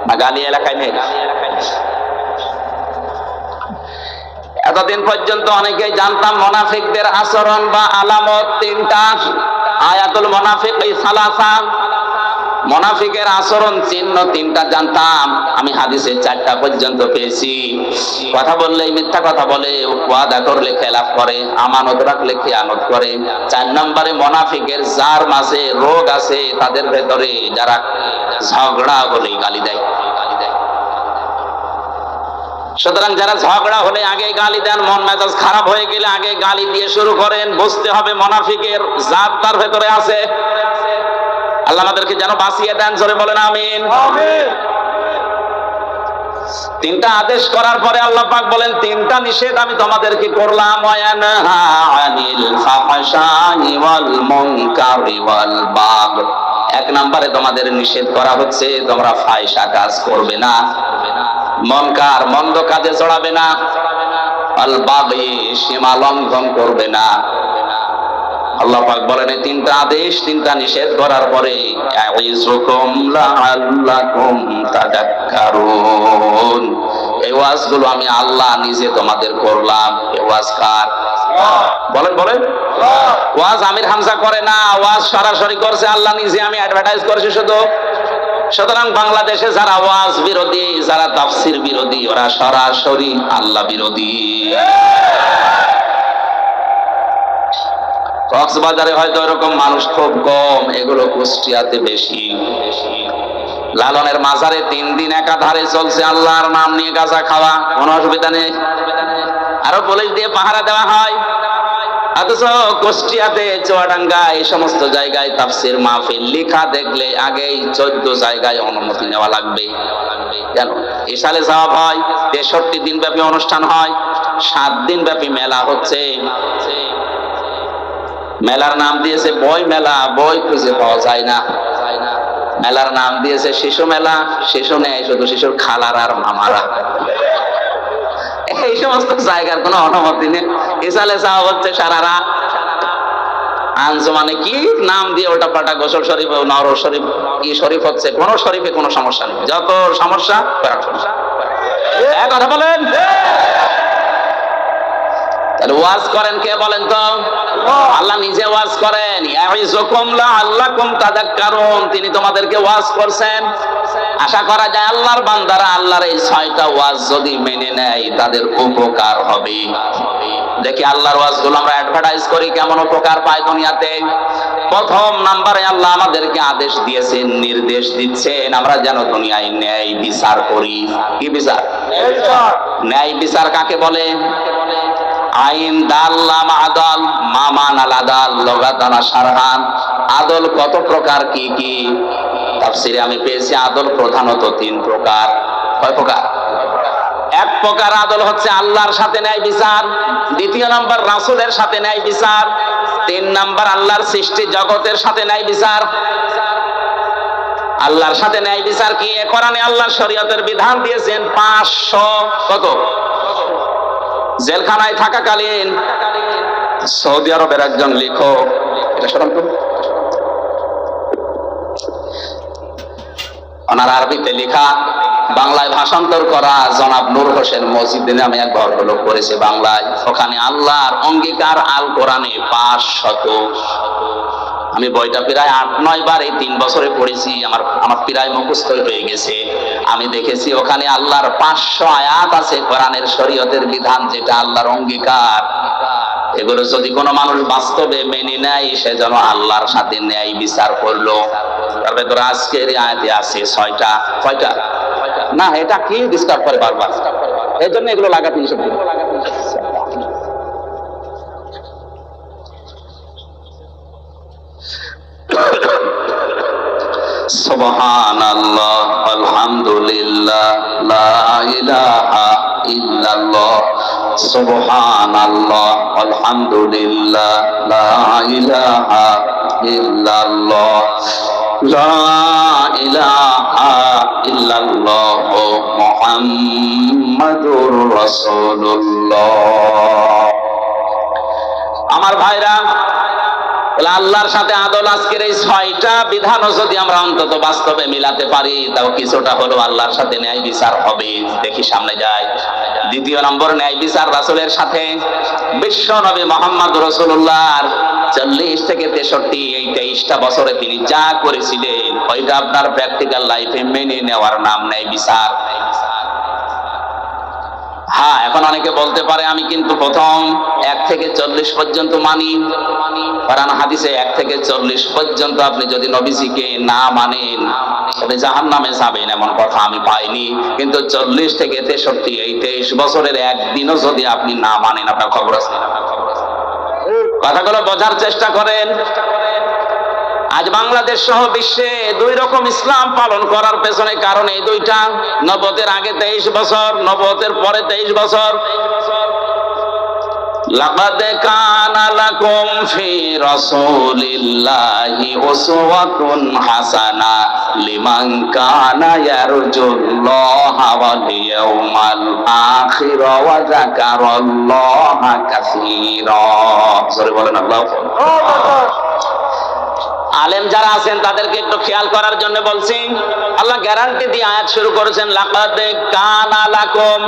না গালি এলাকায় নেই? এতদিন পর্যন্ত অনেকেই জানতাম মুনাফিকদের আচরণ বা আলামত 3টা। আয়াতুল মুনাফিক সালাসা, মুনাফিকের আচরণ চিহ্ন 3টা জানতাম, আমি হাদিসে 4টা পর্যন্ত পেয়েছি। কথা বললেই মিথ্যা কথা বলে, ওয়াদা করলে খেলাফ করে, আমানত রাখলে খেয়ানত করে। 4 নম্বরে মুনাফিকের যার মাঝে রোগ আছে, তাদের ভেতরে যারা ঝগড়া হলেই গালি দেয়। সুতরাং যারা ঝগড়া হলে আগে গালি দেন, মন মেজাজ খারাপ হয়ে গেলে আগে গালি দিয়ে শুরু করেন, বুঝতে হবে মুনাফিকের জাত তার ভেতরে আছে। আল্লাহ আমাদেরকে যেন বাঁচিয়ে দেন, জোরে বলেন আমিন। 3টা আদেশ করার পরে আল্লাহ পাক বলেন 3টা নিষেধ আমি তোমাদেরকে করলাম। ওয়ায়ানহা আনিল ফাহশাই ওয়াল মুনকারি ওয়াল বাগ। 1 নম্বরে তোমাদের নিষেধ করা হচ্ছে তোমরা ফাহিশা কাজ করবে না, মুনকার মন্দ কাজে জড়াবে না, আল বাগি সীমা লঙ্ঘন করবে না। আল্লাহ পাক বলেন এই 3টা আদেশ 3টা নিষেধ করার পরে আইযুকুম লাআল্লাকুম তাযাক্কারুন, এই ওয়াজগুলো আমি আল্লাহ নিজে তোমাদের করলাম। এই ওয়াজ কার? বলেন বলেন। ওয়াজ আমির হামজা করে না, ওয়াজ সরাসরি করছে আল্লাহ নিজে, আমি অ্যাডভার্টাইজ করছি শুধু। সুতরাং বাংলাদেশে যারা ওয়াজ বিরোধী, যারা তাফসীর বিরোধী, ওরা সরাসরি আল্লাহ বিরোধী। কক্সবাজারে হয়তো এরকম মানুষ খুব কম, এগুলো কুষ্টিয়াতে বেশি। লালনের মাজারে 3 দিন একাধারে চলছে আল্লাহর নাম নিয়ে গাঁজা খাওয়া, কোনো অসুবিধা নেই। আরো পুলিশ দিয়ে পাহারা দেওয়া হয়। অথচ কুষ্টিয়াতে, চুয়াডাঙ্গা, এই সমস্ত জায়গায় তাফসীর মাহফিল লেখা দেখলে আগেই 14 জায়গায় অনুমতি নেওয়া লাগবে। কেন? ইশালে জবাব হয়, 63 দিন ব্যাপী অনুষ্ঠান হয়, 7 দিন ব্যাপী মেলা হচ্ছে। মেলার নাম দিয়েছে বই মেলা, বই খুঁজে পাওয়া যায় না। মেলার নাম দিয়েছে শিশু মেলা, শিশু নেই শুধু শিশুর খালার আর মামারা। এই সমস্ত জায়গার কোনো অনুমতি নেই। ইসালে যাওয়া হচ্ছে সারা রাত। আঞ্জুমানে কি নাম দিয়ে ওটা পাটা, গোসল শরীফ, নর শরীফ, কি শরীফ হচ্ছে, কোন শরীফে কোনো সমস্যা নেই। যত সমস্যা কথা বলেন। তাহলে ওয়াজ করেন কে বলেন তো? আল্লাহ নিজে ওয়াজ করেন, ইয়াইযুকুম লাআল্লাকুম তাযাক্কারুন। তিনি তোমাদেরকে ওয়াজ করছেন। আশা করা যায় আল্লাহর বান্দারা আল্লাহর এই 6টা ওয়াজ যদি মেনে নেয় তাদের উপকার হবে। দেখি আল্লাহর ওয়াজগুলো আমরা অ্যাডভার্টাইজ করি, কেমন উপকার পায় দুনিয়াতে। প্রথম নম্বরে আল্লাহ আমাদেরকে আদেশ দিয়েছেন, নির্দেশ দিচ্ছেন আমরা যেন দুনিয়ায় ন্যায় বিচার করি। কি বিচার? ন্যায় বিচার কাকে বলে? আইন দাল্লাম আদাল মামান আল আদাল লগাতানা শারহান। আদল কত প্রকার, কি কি? তাফসীরে আমি পেয়েছি আদল প্রধানত 3 প্রকার। কয় প্রকার? এক প্রকার আদল হচ্ছে আল্লাহর সাথে ন্যায় বিচার, 2 নম্বর রাসূলের সাথে ন্যায় বিচার, 3 নম্বর আল্লাহর সৃষ্টি জগতের সাথে ন্যায় বিচার। আল্লাহর সাথে ন্যায় বিচার কি? কোরআনে আল্লাহর শরীয়তের বিধান দিয়েছেন 500 কত? জেলখানায় থাকাকালীন সৌদি আরবের একজন লেখক, এটা শোনান তো, ওনার আরবিতে লেখা, বাংলায় ভাষান্তর করা জনাব নূর হোসেন মসজিদে নামে এক ভদ্রলোক করেছে বাংলায়। ওখানে আল্লাহর অঙ্গীকার আল কোরআনে 500। আমি বইটা প্রায় 8-9 বার এই 3 বছরে পড়েছি, আমার প্রায় মুখস্থ হয়ে গেছে। আমি দেখেছি ওখানে আল্লাহর 500 আয়াত আছে কোরআনের শরীয়তের বিধান, যেটা আল্লাহর অঙ্গীকার। এগুলো যদি কোনো মানুষ বাস্তবে মেনে নেয়, সে যেন আল্লাহর সাথে ন্যায় বিচার করলো। তার ভেতরে আজকের আয়াতে আছে 6টা। কয়টা? না, এটা কি ডিস্টার্ব করে বারবার, এই জন্য এগুলো লাগাতে নিষেধ করি। সুবহানাল্লাহ, আলহামদুলিল্লাহ, লা ইলাহা ইল্লাল্লাহ। সুবহানাল্লাহ, আলহামদুলিল্লাহ, লা ইলাহা ইল্লাল্লাহ, লা ইলাহা ইল্লাল্লাহ, মুহাম্মাদুর রাসূলুল্লাহ। আমার ভাইরা, আল্লাহর সাথে আদল আজকের এই 6টা বিধানও যদি আমরা অন্তত বাস্তবে মিলাতে পারি, তাও কিছুটা হলো আল্লাহর সাথে ন্যায় বিচার হবে। দেখি সামনে যায়। 2 নম্বর ন্যায় বিচার রাসূলের সাথে। বিশ্ব নবী মুহাম্মদ রাসূলুল্লাহর 40 থেকে 63 এই 23টা বছরে তিনি যা করেছিলেন, ওইটা আপনার প্র্যাকটিক্যাল লাইফে মেনে নেওয়ার নাম ন্যায় বিচার। হ্যাঁ, এখন অনেকে বলতে পারে আমি কিন্তু প্রথম 1 থেকে 40 পর্যন্ত মানি। কোরআন হাদিসে 1 থেকে 40 পর্যন্ত আপনি যদি নবীজিকে না মানেন তবে জাহান্নামে যাবেন, এমন কথা আমি পাইনি। কিন্তু 40 থেকে 63 এই 23 বছরের একদিনও যদি আপনি না মানেন, আপনার খবর আছে। কথাগুলো বোঝার চেষ্টা করেন। আজ বাংলাদেশ সহ বিশ্বে 2 রকম ইসলাম পালন করার পেছনে কারণ এই 2টা। নবুয়তের আগে 23 বছর, নবুয়তের পরে 23 বছর। লাকাদ কানা লাকুম ফি রাসূলিল্লাহি উসওয়াতুন হাসানা লিমান কানা ইয়ারজুল্লাহা ওয়াল ইয়াউমাল আখির ওয়া যাকারাল্লাহা কাসীরা। জোরে বলেন আল্লাহু আকবার। আলেম যারা আছেন তাদেরকে একটু খেয়াল করার জন্য বলছি। আল্লাহ গ্যারান্টি দিয়ে আয়াত শুরু করেছেন, লাকাদ কানা লাকুম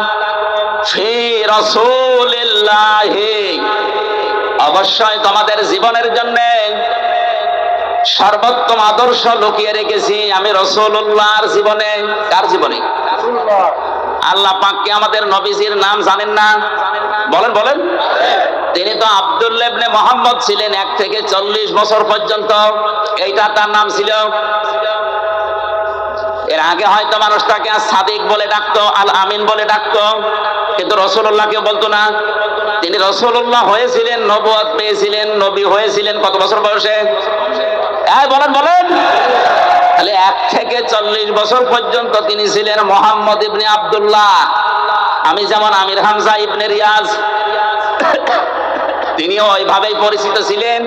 ফি রাসূলিল্লাহি, অবশ্যই তোমাদের জীবনের জন্য সর্বোত্তম আদর্শ লুকিয়ে রেখেছি আমি রাসূলুল্লাহর জীবনে। কার জীবনে? আল্লাহ পাক কি আমাদের নবীজির নাম জানেন না? বলেন বলেন। তিনি তো আব্দুল্লাহ ইবনে মুহাম্মদ ছিলেন 1 থেকে 40 বছর পর্যন্ত, এইটা তার নাম ছিল। এর আগে হয়তো মানুষ তাকে সাদিক বলে ডাকতো, আল আমিন বলে ডাকতো, কিন্তু রাসূলুল্লাহকে বলতো না। তিনি রাসূলুল্লাহ হয়েছিলেন, নবুয়ত পেয়েছিলেন, নবী হয়েছিলেন কত বছর বয়সে? বলেন বলেন। তাহলে 1 থেকে 40 বছর পর্যন্ত তিনি ছিলেন মুহাম্মদ ইবনে আব্দুল্লাহ। আমি যেমন আমির হামজা ইবনে রিয়াজ, তিনিও ওইভাবেই পরিচিত ছিলেন।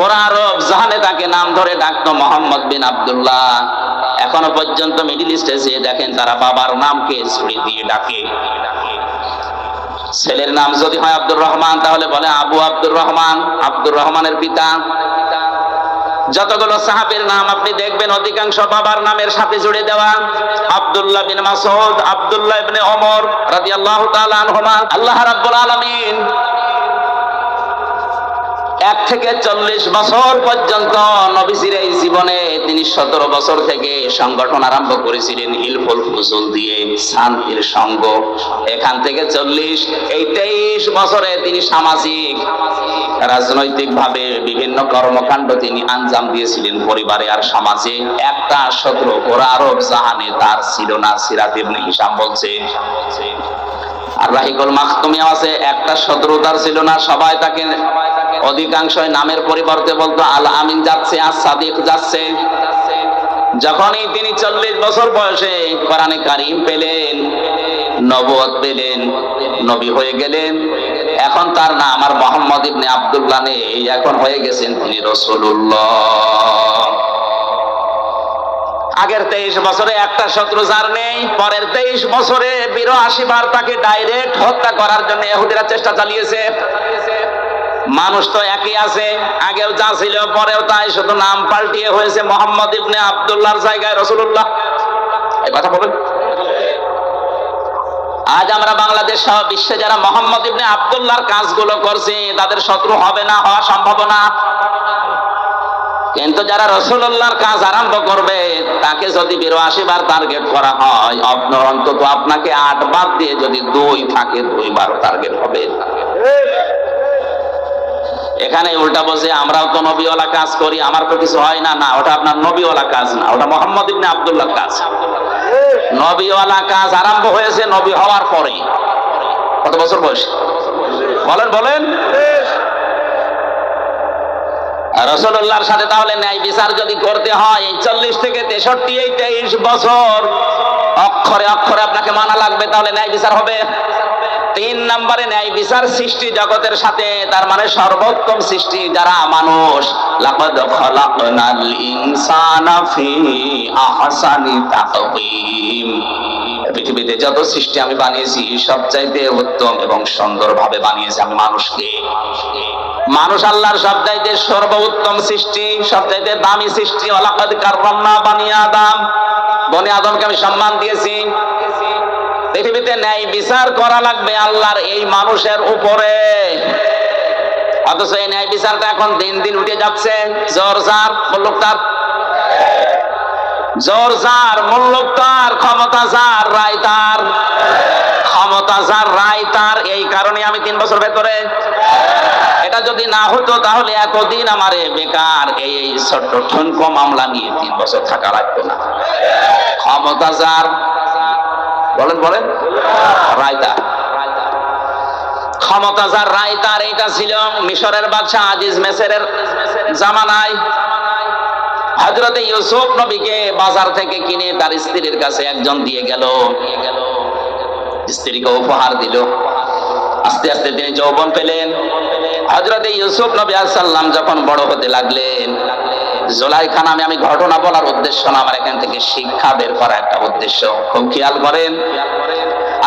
ওরা আরব জাহানে তাকে নাম ধরে ডাকতো মুহাম্মদ বিন আব্দুল্লাহ। এখনো পর্যন্ত মিডল ইস্টে যে দেখেন তারা বাবার নামকে ছুড়ে দিয়ে ডাকে। ছেলের নাম যদি হয় আব্দুর রহমান তাহলে বলে আবু আব্দুর রহমান, আব্দুর রহমানের পিতা। যতগুলো সাহাবীর নাম আপনি দেখবেন অধিকাংশ বাবার নামের সাথে জুড়ে দেওয়া। আব্দুল্লাহ বিন মাসউদ, আব্দুল্লাহ ইবনে ওমর রাদিয়াল্লাহু তাআলা আনহুমা। আল্লাহ রাব্বুল আলামিন 1 থেকে 40 বছর পর্যন্ত নবীজির এই জীবনে তিনি 17 বছর থেকে সংগঠন আরম্ভ করেছিলেন হিলফুল ফুজুল দিয়ে, শান্তির সঙ্গ। এখান থেকে 40, এই 23 বছরে তিনি সামাজিক রাজনৈতিক ভাবে বিভিন্ন কর্মকাণ্ড তিনি আঞ্জাম দিয়েছিলেন পরিবারে আর সমাজে। একটা শত্রু ওরা আরব জাহানে তার ছিল না। সিরাত ইবনে হিশাম বলছে, আর রাহিকুল মাখতুমিয়া আছে, একটা শত্রু তার ছিল না। সবাই তাকে অধিকাংশ নামের পরিবর্তে বলতো আল আমিন যাচ্ছে, আর সাদিক যাচ্ছে। যখনই তিনি 40 বছর বয়সে কোরআনে কারীম পেলেন, নবুয়ত পেলেন, নবী হয়ে গেলেন, এখন তার নাম আর মুহাম্মদ ইবনে আব্দুল্লাহ নেই, এখন হয়ে গেছেন তিনি রাসূলুল্লাহ। আগের 23 বছরে একটা শত্রু যার নেই, পরের 23 বছরে 82 বার তাকে ডাইরেক্ট হত্যা করার জন্য ইহুদিরা চেষ্টা চালিয়েছে। মানুষ তো একই আছে, আগেও যা ছিল পরেও তাই, শুধু নাম পাল্টিয়ে হয়েছে মুহাম্মদ ইবনে আব্দুল্লাহর জায়গায় রাসূলুল্লাহ। এই কথা বলেন। আজ আমরা বাংলাদেশ সহ বিশ্বে যারা মুহাম্মদ ইবনে আব্দুল্লাহর কাজগুলো করছে তাদের শত্রু হবে না, হওয়া সম্ভব না। কিন্তু যারা রাসূলুল্লাহর কাজ আরম্ভ করবে তাকে যদি 82 বার টার্গেট করা হয়, অন্তত আপনাকে 8 বার দিয়ে যদি 2 থাকে 2 বার টার্গেট হবে। এখানে উল্টা বলছে আমরাও তো নবীওয়ালা কাজ করি, আমার তো কিছু হয় না। না, ওটা আপনার নবীওয়ালা কাজ না, ওটা মুহাম্মদ ইবনে আব্দুল্লাহর কাজ। নবীওয়ালা কাজ আরম্ভ হয়েছে নবী হওয়ার পরে। কত বছর বয়স বলেন বলেন। রাসূলুল্লাহর সাথে তাহলে ন্যায় বিচার যদি করতে হয়, এই 40 থেকে 63, এই 23 বছর অক্ষরে অক্ষরে আপনাকে মানা লাগবে, তাহলে ন্যায় বিচার হবে। 3 নম্বরে ন্যায় বিচার সৃষ্টি জগতের সাথে, তার মানে সর্বোত্তম সৃষ্টি যারা মানুষ। লাকাদ খালাকনাল ইনসানা ফি আহসানি তাকওয়িম। পৃথিবীতে যত সৃষ্টি আমি বানিয়েছি সবচাইতে উত্তম এবং সুন্দরভাবে বানিয়েছি আমি মানুষকে। মানুষ আল্লাহর সবচাইতে সর্বোত্তম সৃষ্টি, সবচাইতে দামি সৃষ্টি। ওয়ালাকাদ কাররামনা বানি আদম, বনি আদমকে আমি সম্মান দিয়েছি। পৃথিবীতে ন্যায় বিচার করা লাগবে আল্লাহর এই মানুষের উপরে, অথচ এই ন্যায় বিচারটা এখন দিন দিন উঠে যাচ্ছে। জোর যার মুল্লুক তার, জোর যার মুল্লুক তার, ক্ষমতা যার রায় তার, ক্ষমতা যার রায় তার। এই কারণে আমি 3 বছর ভেতরে, এটা যদি না হতো তাহলে এতদিন আমারে বেকার এই ছোট্ট ঠনকো মামলা নিয়ে 3 বছর থাকা লাগতো না। ক্ষমতা যার, বলেন বলেন, রায়তার, ক্ষমতা যার রায়তার। এইটা ছিল মিশরের বাদশা আজিজ মেসরের জামানায়। হযরতে ইউসুফ নবীকে বাজার থেকে কিনে তার স্ত্রীর কাছে একজন দিয়ে গেল, স্ত্রীকে উপহার দিল। আস্তে আস্তে তিনি যৌবন পেলেন। হযরতে ইউসুফ নবী আলাইহিস সালাম যখন বড় হতে লাগলেন, জুলাইখা নামে, আমি ঘটনা বলার উদ্দেশ্য না, আমার এখান থেকে শিক্ষা বের করা একটা উদ্দেশ্য, খুব খেয়াল করেন।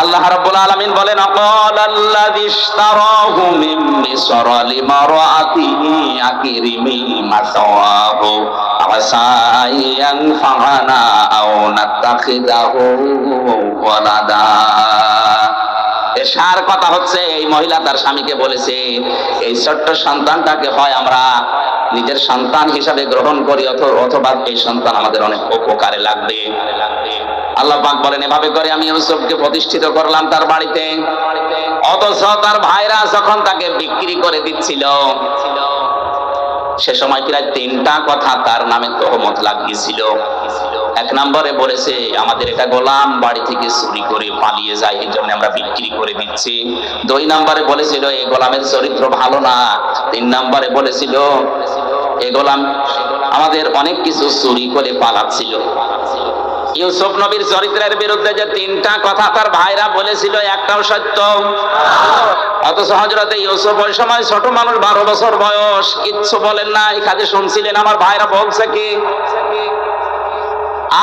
আল্লাহ রাব্বুল আলামিন বলেন, আকালাল্লাযী ইশতারাহু মিন মিসর লিমারাআতিহি আকরিমি মাসাওয়াহু আসায়ান ফাহানা আও নাতাখিদাহু ওয়ালাদা। এশার কথা হচ্ছে, এই মহিলা তার স্বামীকে বলেছে এই ছোট্ট সন্তানটাকে হয় আমরা নিজের সন্তান হিসাবে গ্রহণ করি, অথবা এই সন্তান আমাদের অনেক উপকারে লাগবে। আল্লাহ পাক বলেন, এভাবে করে আমি ইউসুফকে প্রতিষ্ঠিত করলাম তার বাড়িতে। অথচ তার ভাইরা যখন তাকে বিক্রি করে দিচ্ছিল, সে সময় প্রায় 3টা কথা তার নামে তহমত লাগিয়েছিল। এক নম্বরে বলেছে আমাদের এটা গোলাম, বাড়ি থেকে চুরি করে পালিয়ে যায়, এই জন্য আমরা বিক্রি করে দিচ্ছি। 2 নম্বরে বলেছিল এই গোলামের চরিত্র ভালো না। 3 নম্বরে বলেছিল এই গোলাম আমাদের অনেক কিছু চুরি করে পালাচ্ছিল। ইউসুফ নবীর চরিত্রের বিরুদ্ধে যে 3টা কথা তার ভাইরা বলেছিল, একটাও সত্য। অথচ হযরতে ইউসুফ ওই সময় ছোট মানুষ, 12 বছর বয়স, কিচ্ছু বলেন নাই, খালি শুনছিলেন আমার ভাইরা বলছে কি।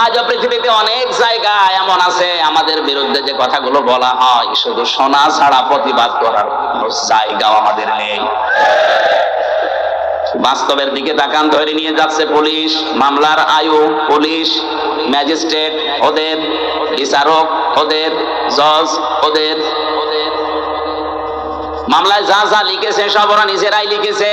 আজও পৃথিবীতে অনেক জায়গায় এমন আছে আমাদের বিরুদ্ধে যে কথাগুলো বলা হয়, শুধু শোনা ছাড়া প্রতিবাদ করার জায়গাও আমাদের নেই। বাস্তবের দিকে তাকান, ধরে নিয়ে যাচ্ছে পুলিশ, মামলার আয়ু পুলিশ, ম্যাজিস্ট্রেট ওদের, বিচারক ওদের, জজ ওদের। মামলায় যা যা লিখেছে সব ওরা নিজেরাই লিখেছে।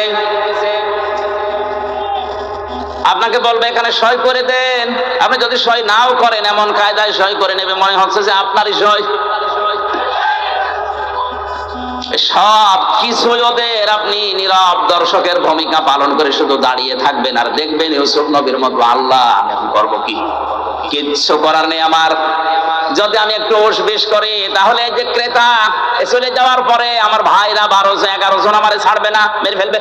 আপনাকে বলবে এখানে সই করে দেন, আপনি যদি সই নাও করেন এমন কায়দায় সই করে নেবে মনে হচ্ছে যে আপনারই সই। সব কিছু ওদের, আপনি নীরব দর্শকের ভূমিকা পালন করে শুধু দাঁড়িয়ে থাকবেন আর দেখবেন ইউসুফ নবীর মতো আল্লাহ আমি করবো কি, কিচ্ছু করার নেই আমার। যদি আমি একটু উসবিস করি তাহলে যে ক্রেতা চলে যাওয়ার পরে আমার ভাইরা 12-11 জন আমারে ছাড়বে না, মেরে ফেলবে।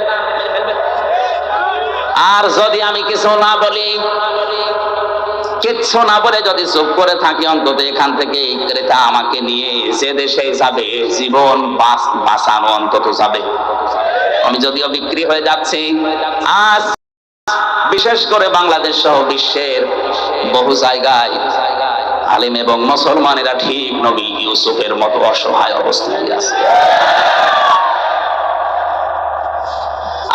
আর যদি আমি কিছু না বলি, কিচ্ছু না বলে যদি চুপ করে থাকি, অন্তত এখান থেকে ক্রেতা আমাকে নিয়ে যে দেশে যাবে, জীবন বাঁচানো অন্তত যাবে। আমি যদিও বিক্রি হয়ে যাচ্ছি, আজ বিশেষ করে বাংলাদেশ সহ বিশ্বের বহু জায়গায় আলেম এবং মুসলমানেরা ঠিক নবী ইউসুফের মতো অসহায় অবস্থায় আছে।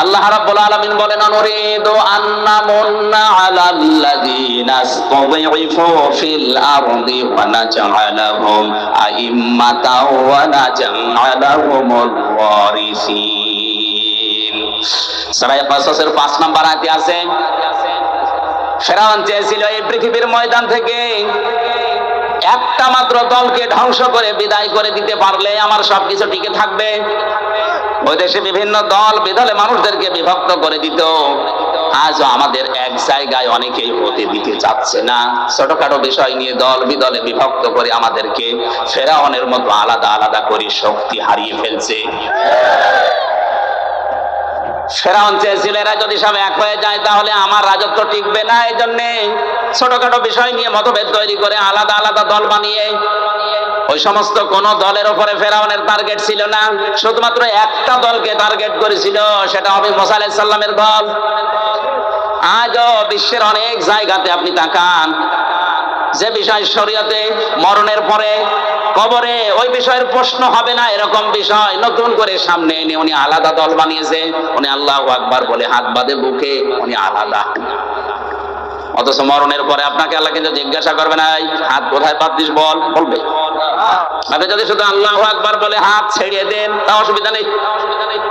আল্লাহ রাব্বুল আলামিন বলেন, আনুরিদু আন্নামুন্না আলাল্লাযীনা ইসতাযইফু ফিল আরদি ওয়া নাজআলাহুম আইম্মাতাও ওয়া নাজআলাহুমুল ওয়ারিসিন। সূরা কাসাসের 5 নম্বর আয়াতে আছে, ফেরাউন চেয়েছিল এই পৃথিবীর ময়দান থেকে একটা মাত্র দলকে ধ্বংস করে বিদায় করে দিতে পারলে আমার সবকিছু টিকে থাকবে। ওই দেশে বিভিন্ন দল বিদলে মানুষদেরকে বিভক্ত করে দিত। আজও আমাদের এক জায়গায় অনেকেই হতে দিতে চাচ্ছে না। ছোটখাটো বিষয় নিয়ে দল বিদলে বিভক্ত করে আমাদেরকে ফেরাউনের মতো আলাদা আলাদা করে শক্তি হারিয়ে ফেলছে। ফেরাউন চেয়েছিল এরা যদি সব এক হয়ে যায় তাহলে আমার রাজত্ব টিকবে না, এই জন্য ছোটখাটো বিষয় নিয়ে মতভেদ তৈরি করে আলাদা আলাদা দল বানিয়ে, ওই সমস্ত কোন দলের উপরে ফেরাউনের টার্গেট ছিল না, শুধুমাত্র একটা দলকে টার্গেট করেছিল, সেটা হবে মুসা আলাইহিস সালামের দল। আজও বিশ্বের অনেক জায়গাতে আপনি তাকান, যে বিষয় শরীয়তে মরণের পরে কবরে ওই বিষয়ের প্রশ্ন হবে না, এরকম বিষয় নতুন করে সামনে এনে উনি আলাদা দল বানিয়েছে। উনি আল্লাহু আকবার বলে হাত বাঁধে বুকে, উনি আলাদা। অথচ মরণের পরে আপনাকে আল্লাহ কিন্তু জিজ্ঞাসা করবে না হাত কোথায় বাঁধছিস বল, বলবে। আপনি যদি শুধু আল্লাহু আকবার বলে হাত ছেড়ে দেন তাও অসুবিধা নেই,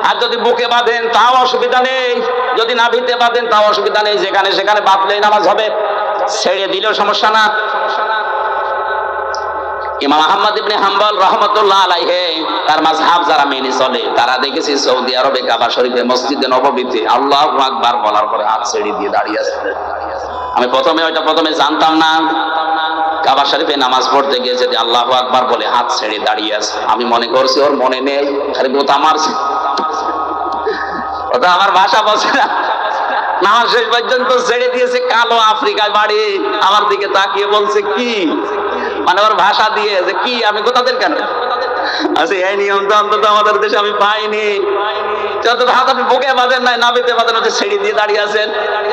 আর যদি বুকে বাঁধেন তাও অসুবিধা নেই, যদি নাভিতে বাঁধেন তাও অসুবিধা নেই, যেখানে সেখানে বাঁধলেই নামাজ হবে, ছেড়ে দিলেও সমস্যা না। ইমাম আহমদ ইবনে হাম্বল রাহমাতুল্লাহ আলাইহি তার মাযহাব যারা মেনে চলে তারা দেখেছি সৌদি আরবে কাবা শরীফে মসজিদে নববীতে আল্লাহু আকবার বলার পরে হাত ছেড়ে দিয়ে দাঁড়িয়ে আছে। আমি প্রথমে জানতাম না, কাবা শরীফে নামাজ পড়তে গিয়ে যদি আল্লাহু আকবার বলে হাত ছেড়ে দাঁড়িয়ে আছে, আমি মনে করছি ওর মনে নেই, খালি গোতা মারছে, ওটা আমার ভাষা বলছে না। নামাজ শেষ পর্যন্ত ছেড়ে দিয়েছে, কালো আফ্রিকায় বাড়ি, আমার দিকে তাকিয়ে বলছে কি, মানে ওর ভাষা দিয়ে যে কি আমি কোথাদের কেন আচ্ছা এই নিয়ম তো অন্তত আমাদের দেশে আমি পাইনি। যত হাত আপনি বুকে বাঁধেন নাই, নাভিতে বাঁধেন, হচ্ছে ছেড়ে দিয়ে দাঁড়িয়ে আছেন,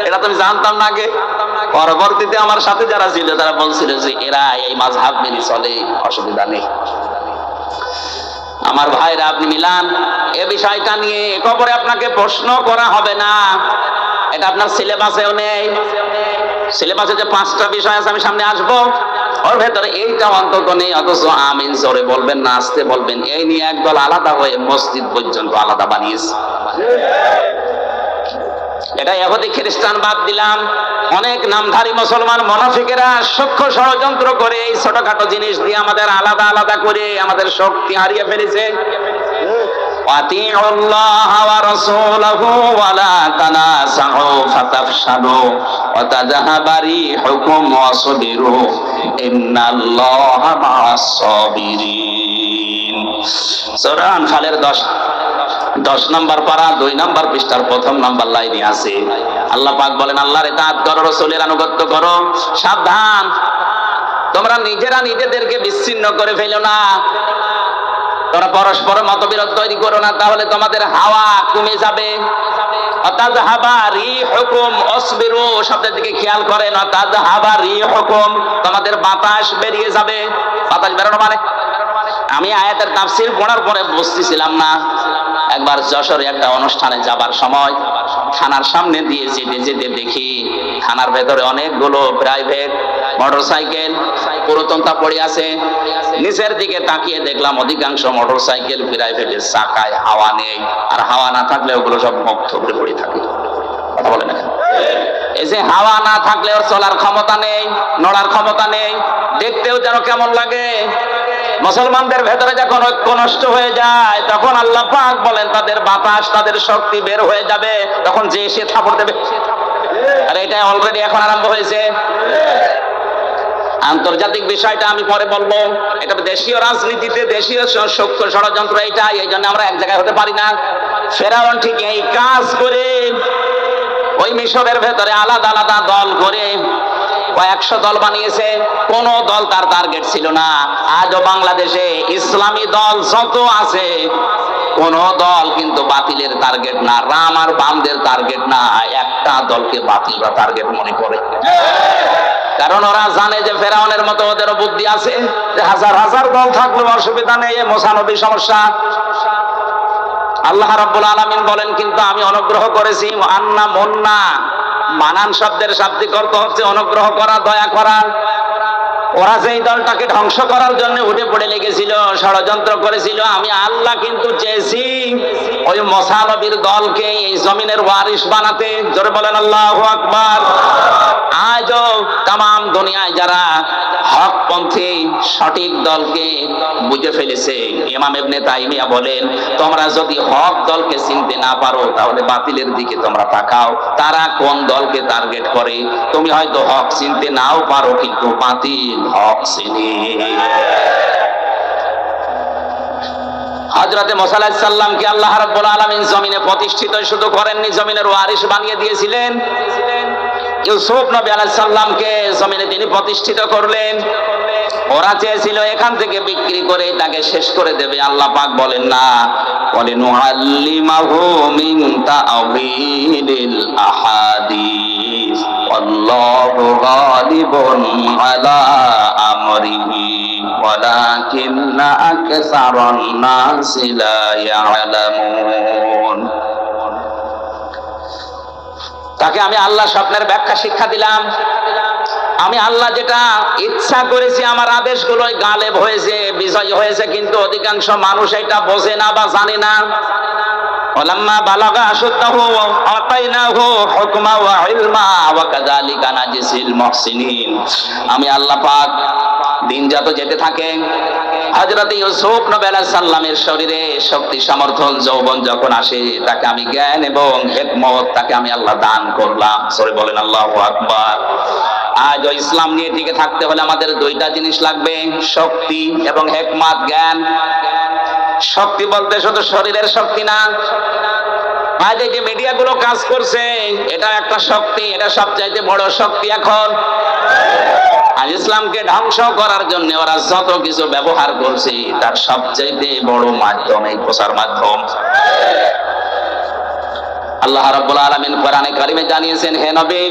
এটা তো আমি জানতাম না আগে। পরবর্তীতে আমার সাথে যারা ছিল তারা বলছিল যে এরা এই মাযহাব মেনে চলে, অসুবিধা নেই। আমার ভাইরা, আপনি মিলান এ বিষয়টা নিয়ে কবরে আপনাকে প্রশ্ন করা হবে না, এটা আপনার সিলেবাসেও নেই। সিলেবাসে যে 5টা বিষয় আছে আমি সামনে আসবো, ওর ভেতরে এইটা অন্তত নেই। অথচ আমিন জোরে বলবেন না আস্তে বলবেন, এই নিয়ে একদল আলাদা হয়ে মসজিদ পর্যন্ত আলাদা বানিয়েছে। এটা ইহুদি খ্রিস্টান বাদ দিলাম, অনেক নামধারী মুসলমান মুনাফিকেরা সূক্ষ্ম ষড়যন্ত্র করে এই ছোটখাটো জিনিস দিয়ে আমাদের আলাদা আলাদা করে আমাদের শক্তি হারিয়ে ফেলেছে। আতিউল্লাহ ওয়া রাসূলাহু ওয়া লা তানাসাউ ফাতাফশালু ওয়া তাযহাবা রিহুকুম ওয়াসবিরু ইন্নাল্লাহা মা'আস সাবিরিন। সূরা আনফালের 10 নম্বর পারা 2 নম্বর পৃষ্ঠার 1 নম্বর লাইনে আছে, আল্লাহ পাক বলেন, আল্লাহর ইতাআত করো, রাসূলের আনুগত্য করো, সাবধান তোমরা নিজেরা নিজেদেরকে বিচ্ছিন্ন করে ফেলো না, তোমরা পরস্পর মতবিরোধ তৈরি করো না, তাহলে তোমাদের হাওয়া কমে যাবে। তাযহাবা রিহুকুম ওয়াসবিরু শব্দের দিকে খেয়াল করেন, তাযহাবা রিহুকুম তোমাদের বাতাস বেরিয়ে যাবে। বাতাস বেরোনো মানে, আমি আয়াতের তাফসীর পড়ার পরে বুঝতেছিলাম না। একবার যশোরে একটা অনুষ্ঠানে যাবার সময় থানার সামনে দিয়ে যেতে যেতে দেখি থানার ভেতরে অনেকগুলো প্রাইভেট মোটরসাইকেল পুরোতনটা পড়ে আছে। নিচের দিকে তাকিয়ে দেখলাম অধিকাংশ মোটরসাইকেল প্রাইভেটের চাকায় হাওয়া নেই, আর হাওয়া না থাকলে ওগুলো সব মুক্ত করে পড়ে থাকে। কথা বলে না, এই যে হাওয়া না থাকলে ওর চলার ক্ষমতা নেই, নড়ার ক্ষমতা নেই, দেখতেও যেন কেমন লাগে। মুসলমানদের ভেতরে যখন ঐক্য নষ্ট হয়ে যায় তখন আল্লাহ পাক বলেন তাদের বাতাস, তাদের শক্তি বের হয়ে যাবে, তখন যে এসে থাপড় দেবে। আর এটা অলরেডি এখন আরম্ভ হয়েছে। আন্তর্জাতিক বিষয়টা আমি পরে বলবো, এটা দেশীয় রাজনীতিতে দেশীয় ষড়যন্ত্র এটা, এই জন্য আমরা এক জায়গায় হতে পারি না। ফেরাউন ঠিক এই কাজ করে ওই মিশরের ভেতরে আলাদা আলাদা দল করে 100 দল বানিয়েছে, কোন দল তার টার্গেট ছিল না। আজও বাংলাদেশে ইসলামী দল যত আছে কোন দল কিন্তু বাতিলের টার্গেট না, রাম আর বামদের টার্গেট না, একটা দলকে বাতিল বা টার্গেট মনে করে। কারণ ওরা জানে যে ফেরাউনের মতো ওদেরও বুদ্ধি আছে, যে হাজার হাজার দল থাকলেও অসুবিধা নেই, মুসা নবী সমস্যা। আল্লাহ রাব্বুল আলামিন বলেন, কিন্তু আমি অনুগ্রহ করেছি, আন্না মুন্না, মানান শব্দের শাব্দিক অর্থ হচ্ছে অনুগ্রহ করা, দয়া করা। ওরা যেই দলটাকে ধ্বংস করার জন্য উঠে পড়ে লেগেছিল, ষড়যন্ত্র করেছিল, আমি আল্লাহ কিন্তু চেয়েছি ওই মুসা নবীর দলকে এই জমিনের ওয়ারিস বানাতে। জোরে বলেন আল্লাহু আকবার। আজও তামাম দুনিয়ায় যারা হকপন্থী সঠিক দলকে বুঝে ফেলেছে, ইমাম ইবনে তাইমিয়া বলেন, তোমরা যদি হক দলকে চিনতে না পারো তাহলে বাতিলের দিকে তোমরা তাকাও, তারা কোন দলকে টার্গেট করে। তুমি হয়তো হক চিনতে নাও পারো, কিন্তু বাতিল হক চিনে। হযরতে মুসা আলাইহিস সালামকে আল্লাহ রাব্বুল আলামিন জমিনে প্রতিষ্ঠিত শুধু করেননি, জমিনের ওয়ারিস বানিয়ে দিয়েছিলেন। ইউসুফ নবী আলাইহিস সালামকে জমিনে তিনি প্রতিষ্ঠিত করলেন। ওরা চেয়েছিল এখান থেকে বিক্রি করে তাকে শেষ করে দেবে, আল্লাহ পাক বলেন না, ওয়ালিনুআল্লিমাহু মিন তা'ওয়িলিল আহাদিস আল্লাহু গালিবুন আলা আমরিহি ওয়ালাকিন্না আকসারান নাসি লা ইয়ালামুন। তাকে আমি আল্লাহ স্বপ্নের ব্যাখ্যা শিক্ষা দিলাম। আমি আল্লাহ যেটা ইচ্ছা করেছি আমার আদেশগুলোই গালেব হয়েছে, বিজয় হয়েছে, কিন্তু অধিকাংশ মানুষ এটা বোঝে না বা জানে না। ওয়ালাম্মা বালাগা আশুদ্দাহু আতাইনাহু হুকমা ওয়া ইলমা ওয়া কাযালিকা নাজিসিল মুহসিনিন। আমি আল্লাহ পাক দিন যত যেতে থাকে, হযরত ইউসুফ নবী আলাইহিস সালামের শরীরে শক্তি সামর্থ্য যৌবন যখন আসে, তাকে আমি জ্ঞান এবং হিকমত তাকে আমি আল্লাহ দান করলাম। সরে বলেন আল্লাহু আকবার। আজ ইসলাম নিয়ে টিকে থাকতে হলে আমাদের দুইটা জিনিস লাগবে, শক্তি এবং হিকমত, জ্ঞান। শক্তি বলতে শুধু শরীরের শক্তি না, আজ এই যে মিডিয়াগুলো কাজ করছে এটা একটা শক্তি, এটা সবচাইতে বড় শক্তি। এখন আজ ইসলামকে ধ্বংস করার জন্য ওরা যত কিছু ব্যবহার করছে তার সবচাইতে বড় মাধ্যম এই প্রচার মাধ্যম। আল্লাহ রাব্বুল আলামিন কোরআনে কারিমে জানিয়েছেন, হে নবী,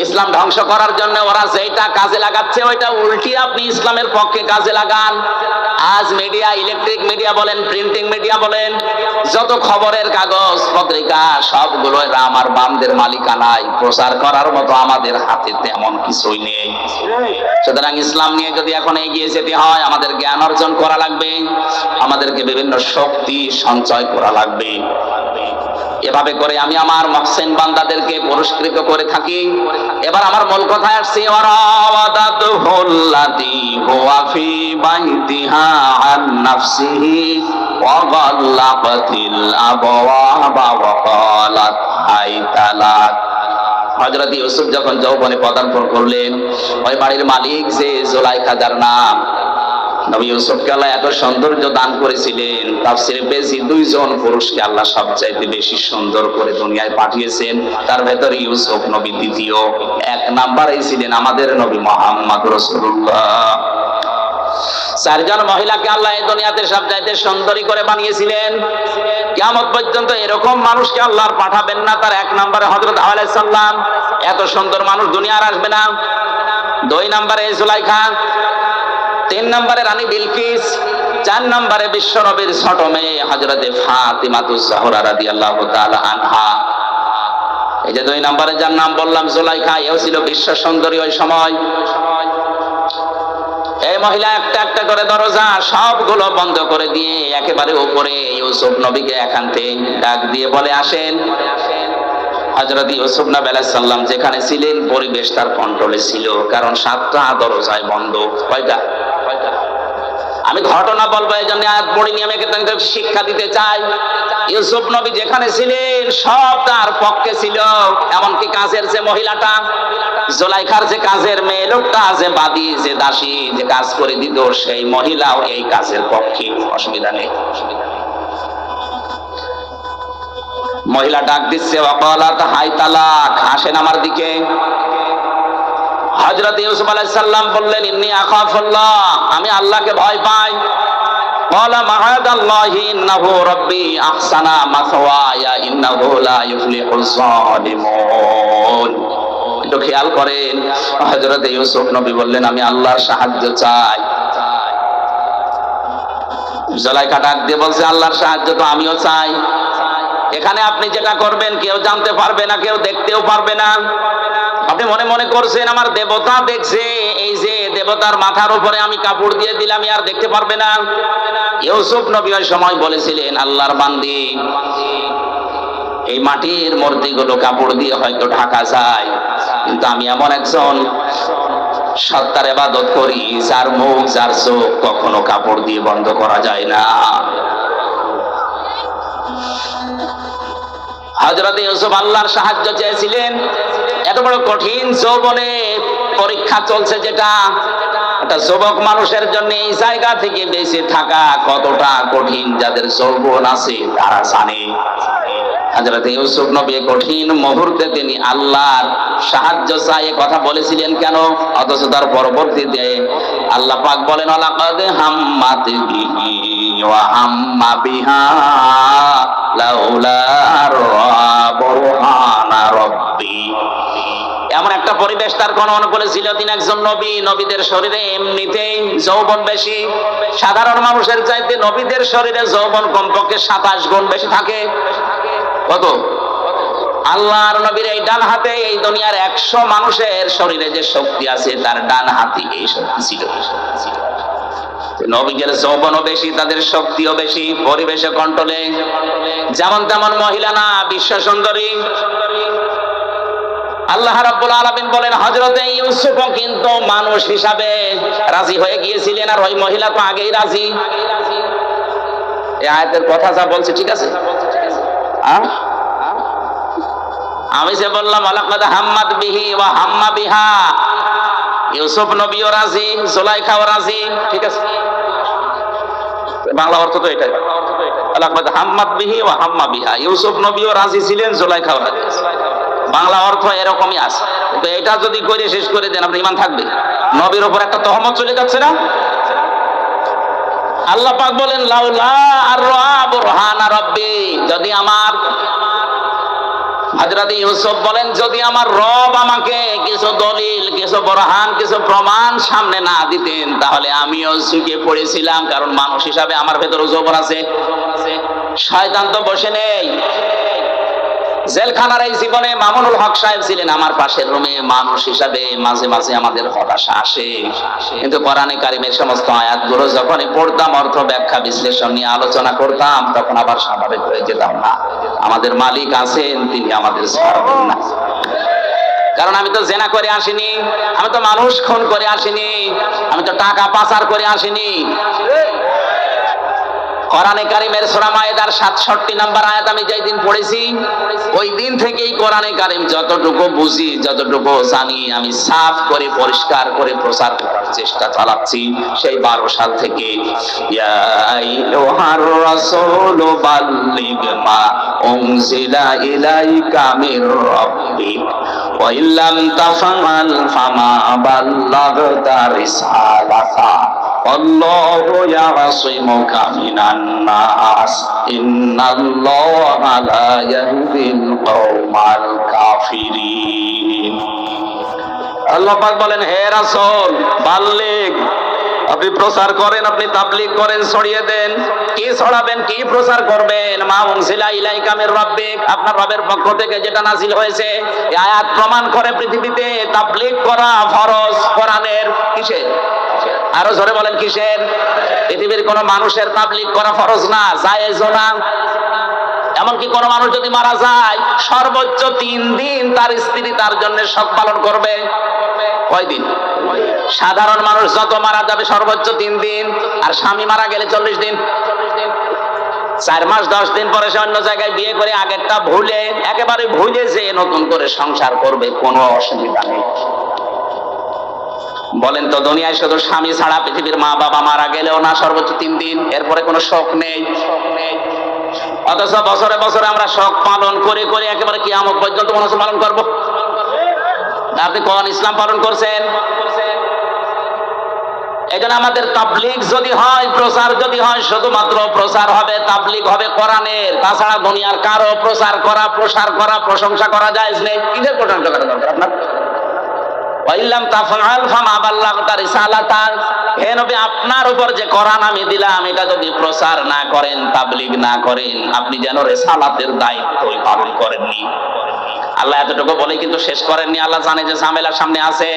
ইসলাম ধ্বংস করার জন্য ওরা যেটা কাজে লাগাচ্ছে ওইটা উল্টি আপনি ইসলামের পক্ষে কাজে লাগান। আজ মিডিয়া, ইলেকট্রিক মিডিয়া বলেন, প্রিন্টিং মিডিয়া বলেন, যত খবরের কাগজ পত্রিকা সবগুলো রাম আর বামদের মালিকানায়। প্রচার করার মতো আমাদের হাতে তেমন কিছুই নেই। সুতরাং ইসলাম নিয়ে যদি এখন এগিয়ে যেতে হয় আমাদের জ্ঞান অর্জন করা লাগবে, আমাদেরকে বিভিন্ন শক্তি সঞ্চয় করা লাগবে। এভাবে করে আমি আমার মুহসিন বান্দাদেরকে পুরস্কৃত করে থাকি। এবার আমার মূল কথায় আসছি, ওয়ারাওয়াদাতুহুল্লাতী হুয়া ফি বাইতিহা আন নাফসিহি ওয়া গাল্লাকাতিল আবওয়াবা ওয়া ক্বালাত হাইতা লাক হযরত ইউসুফ যখন যৌবনে পদার্পণ করলেন, ওই বাড়ির মালিক যে জুলাইখা যার নাম, নবী ইউসুফকে আল্লাহ এত সৌন্দর্য দান করেছিলেন, তাফসীরে পেয়েছি দুইজন পুরুষকে আল্লাহ সবচাইতে বেশি সুন্দর করে দুনিয়ায় পাঠিয়েছেন, তার ভেতরে ইউসুফ নবী দ্বিতীয়, এক নাম্বারেই ছিলেন আমাদের নবী মুহাম্মদ রাসূলুল্লাহ। চারজন মহিলাকে আল্লাহ এই দুনিয়াতে সবচাইতে সুন্দরী করে বানিয়েছিলেন। কিয়ামত পর্যন্ত এরকম মানুষকে আল্লাহ আর পাঠাবেন না। তার এক নম্বরে হযরত হাওয়া আলাইহিস সালাম, এত সুন্দর মানুষ দুনিয়ার আসবে না। দুই নম্বরে জুলাইখা, তিন নম্বরে রানী বিলকিস, চার নম্বরে বিশ্ব নবীর ছোট মেয়ে হযরতে ফাতিমাতুজ জাহরা রাদিয়াল্লাহু তাআলা আনহা। এই যে দুই নম্বরে যার নাম বললাম জুলাইখা, এও ছিল বিশ্ব সুন্দরী ওই সময়। এই মহিলা একটা একটা করে দরজা সবগুলো বন্ধ করে দিয়ে একেবারে উপরে ইউসুফ নবীকে একান্তে ডাক দিয়ে বলে, আসেন। হযরত ইউসুফ নবী আলাইহিস সালাম যেখানে ছিলেন পরিবেশ তার কন্ট্রোলে ছিল, কারণ 7টা দরজায় বন্ধ। কয়টা? আমি ঘটনা বলবো, এই জন্য আয়াত পড়িনি, আমি এখানে শিক্ষা দিতে চাই। ইউসুফ নবী যেখানে ছিলেন সব তার পক্ষে ছিল, এমনকি কাজের যে মহিলাটা, জুলাইখার যে কাজের মেয়ে লোকটা, যে বাদী, যে দাসী, যে কাজ করে দিত, সেই মহিলাও এই কাজের পক্ষে, অসুবিধা নেই। মহিলা ডাক দিচ্ছে, ওয়াকালাত হাই তালাক, আসেন আমার দিকে। হযরত ইউসুফ আলাইহিস সালাম বললেন, ইন্নী আখাফুল্লাহ, আমি আল্লাহকে ভয় পাই। ক্বালা মাআদাল্লাহি ইন্নাহু রাব্বি আহসানা মাসওয়ায়া ইন্নাহু লা ইফলিহুজ জালিমুন। একটু খেয়াল করেন, হযরত ইউসুফ নবী বললেন, আমি আল্লাহর সাহায্য চাই। জুলাইখা ডাক দিয়ে বলছে, আল্লাহর সাহায্য তো আমিও চাই। এখানে আপনি যেটা করবেন কেউ জানতে পারবে না, কেউ দেখতেও পারবে না। আপনি মনে মনে করছেন আমার দেবতা দেখছে, এই যে দেবতার মাথার উপরে আমি কাপড় দিয়ে দিলাম, আর দেখতে পারবে না। ইউসুফ নবী ওই সময় বলেছিলেন, আল্লাহর বান্দি, এই মাটির মূর্তিগুলো কাপড় দিয়ে হয়তো ঢাকা যায়, কিন্তু আমি এমন একজন সত্তার ইবাদত করি যার মুখ, যার চোখ কখনো কাপড় দিয়ে বন্ধ করা যায় না। হযরত ইউসুফ আল্লাহর সাহায্য চেয়েছিলেন। এত বড় কঠিন যৌবনে পরীক্ষা চলছে, যেটা একটা যুবক মানুষের জন্য এই জায়গা থেকে বেঁচে থাকা কতটা কঠিন, যাদের যৌবন আছে তারা জানে। হযরত ইউসুফ নবী কঠিন মুহূর্তে তিনি আল্লাহর সাহায্য চাই কথা বলেছিলেন কেন? অথচ তার পরবর্তীতে আল্লাহ পাক বলেন, লাকাদ হাম্মাত বিহি ওয়া হাম্মা বিহা লাউলা বুরহানা রাব্বি। এমন একটা পরিবেশ তার কোন অনুকূলে ছিল। তিনি একজন নবী, নবীদের শরীরে এমনিতেই যৌবন বেশি। সাধারণ মানুষের চাইতে নবীদের শরীরে যৌবন কমপক্ষে 27 গুণ বেশি থাকে। কত? আল্লাহর নবীর এই ডান হাতে এই দুনিয়ার 100 মানুষের শরীরে যে শক্তি আছে তার ডান হাতে এই শক্তি ছিল। নবীদের যৌবনও বেশি, তাদের শক্তিও বেশি, পরিবেশে কন্ট্রোলে। যেমন তেমন মহিলা না, বিশ্ব সুন্দরী। আল্লাহ রাব্বুল আলামিন বলেন, হযরতে ইউসুফও কিন্তু মানুষ হিসাবে রাজি হয়ে গিয়েছিলেন, আর ওই মহিলা তো আগেই রাজি। এই আয়াতের কথা যা বলছে ঠিক আছে? আমি যে বললাম লাকাদ হাম্মাত বিহি ওয়া হাম্মা বিহা, ইউসুফ নবীও রাজি, জুলাইখাও রাজি, ঠিক আছে? বাংলা অর্থ তো এটাই, লাকাদ হাম্মাত বিহি ওয়া হাম্মা বিহা। ইউসুফ নবীও রাজি ছিলেন, জুলাইখাও রাজি। বাংলা অর্থ এরকমই আছে। তো এটা যদি করে শেষ করে দেন, আপনার ঈমান থাকবে? নবীর উপর একটা তহমত চলে যাচ্ছে না? আল্লাহ পাক বলেন, লাউলা আর-রা বুরহানা রাব্বি, যদি আমার, হযরত ইউসুফ বলেন, যদি আমার রব আমাকে কিছু দলিল, কিছু বুরহান, কিছু প্রমাণ সামনে না দিতেন, তাহলে আমিও ঝুঁকে পড়েছিলাম। কারণ মানুষ হিসাবে আমার ভেতরে যৌবন আছে। শয়তান তো বসে নেই। জেলখানার এই জীবনে মামুনুল হক সাহেব ছিলেন আমার পাশের রুমে। মানুষ হিসাবে মাঝে মাঝে আমাদের হতাশা আসে, কিন্তু কোরআনে কারিমের সমস্ত আয়াতগুলো যখনই পড়তাম, অর্থ ব্যাখ্যা বিশ্লেষণ নিয়ে আলোচনা করতাম, তখন আবার স্বাভাবিক হয়ে যেতাম না। আমাদের মালিক আছেন, তিনি আমাদের ছাড়বেন না। কারণ আমি তো জেনা করে আসিনি, আমি তো মানুষ খুন করে আসিনি, আমি তো টাকা পাচার করে আসিনি। কোরআনে কারিমের সূরা মায়েদার 67 নম্বর আয়াত আমি যেই দিন পড়েছি, ওই দিন থেকেই কোরআনে কারিম যতটুকু বুঝি, যতটুকু জানি, আমি সাফ করে পরিষ্কার করে প্রচার করার চেষ্টা চালাচ্ছি সেই 12 সাল থেকে। ইয়া আইয়ুহার রাসূলু বাল্লিগ মা উনজিলা ইলাইকা মির রাব্বিক ওয়া ইল্লাম তাফআল ফামা বাল্লাগতা রিসালাতা আল্লাহু ইয়াসিমুকা মিনান নাস ইন্নাল্লাহা লা ইয়াহদিল কওমাল কাফিরিন। আল্লাহ পাক বলেন, হে রাসূল বাল্লিগ, আপনি প্রচার করেন, আপনি তাবলীগ করেন, ছড়িয়ে দেন। কি ছড়াবেন, কি প্রচার করবেন? মা উনজিলা ইলাইকা মির রাব্বিক, আপনার রবের পক্ষ থেকে যেটা নাযিল হয়েছে। এই আয়াত প্রমাণ করে পৃথিবীতে তাবলীগ করা ফরজ কোরআনের। কিসের? আরো জোরে বলেন, কিসের? পৃথিবীর কোন মানুষের তাবলীগ করা ফরজ না, জায়েজও না। এমনকি কোন মানুষ যদি মারা যায়, সর্বোচ্চ 3 দিন তার স্ত্রী তার জন্য শোক পালন করবে। কয় দিন? সাধারণ মানুষ যত মারা যাবে সর্বোচ্চ 3 দিন, আর স্বামী মারা গেলে 40 দিন। 4 মাস 10 দিন পরে সে অন্য জায়গায় বিয়ে করে আগেরটা ভুলে, একেবারে ভুলে যে নতুন করে সংসার করবে, কোনো অসুবিধা নেই। বলেন তো, দুনিয়ায় শুধু স্বামী ছাড়া পৃথিবীর মা বাবা মারা গেলেও না সর্বোচ্চ 3 দিন, এরপরে কোনো শোক নেই। অথচ বছরে বছরে আমরা শোক পালন করে করে একেবারে কিয়ামত পর্যন্ত মনে হচ্ছে পালন করবো। আপনি কোন ইসলাম পালন করছেন? এজন্য আমাদের তাবলীগ যদি হয়, প্রচার যদি হয়, শুধুমাত্র প্রচার হবে, তাবলীগ হবে কোরআনের। তাছাড়া দুনিয়ার কারো প্রচার করা, প্রসার করা, প্রশংসা করা জায়েজ নেই। কিসের প্রশংসা করা দরকার আপনার? ওয়াইল্লাম তাফআল ফামা বাল্লাগতা রিসালাতা, হে নবী, আপনার উপর যে কোরআন আমি দিলাম, এটা যদি প্রচার না করেন, তাবলীগ না করেন, আপনি যেন রিসালাতের দায়িত্বই পালন করেননি। আল্লাহ এতটুকু বলে কিন্তু শেষ করেননি। আল্লাহ জানে যে ঝামেলার সামনে আছে,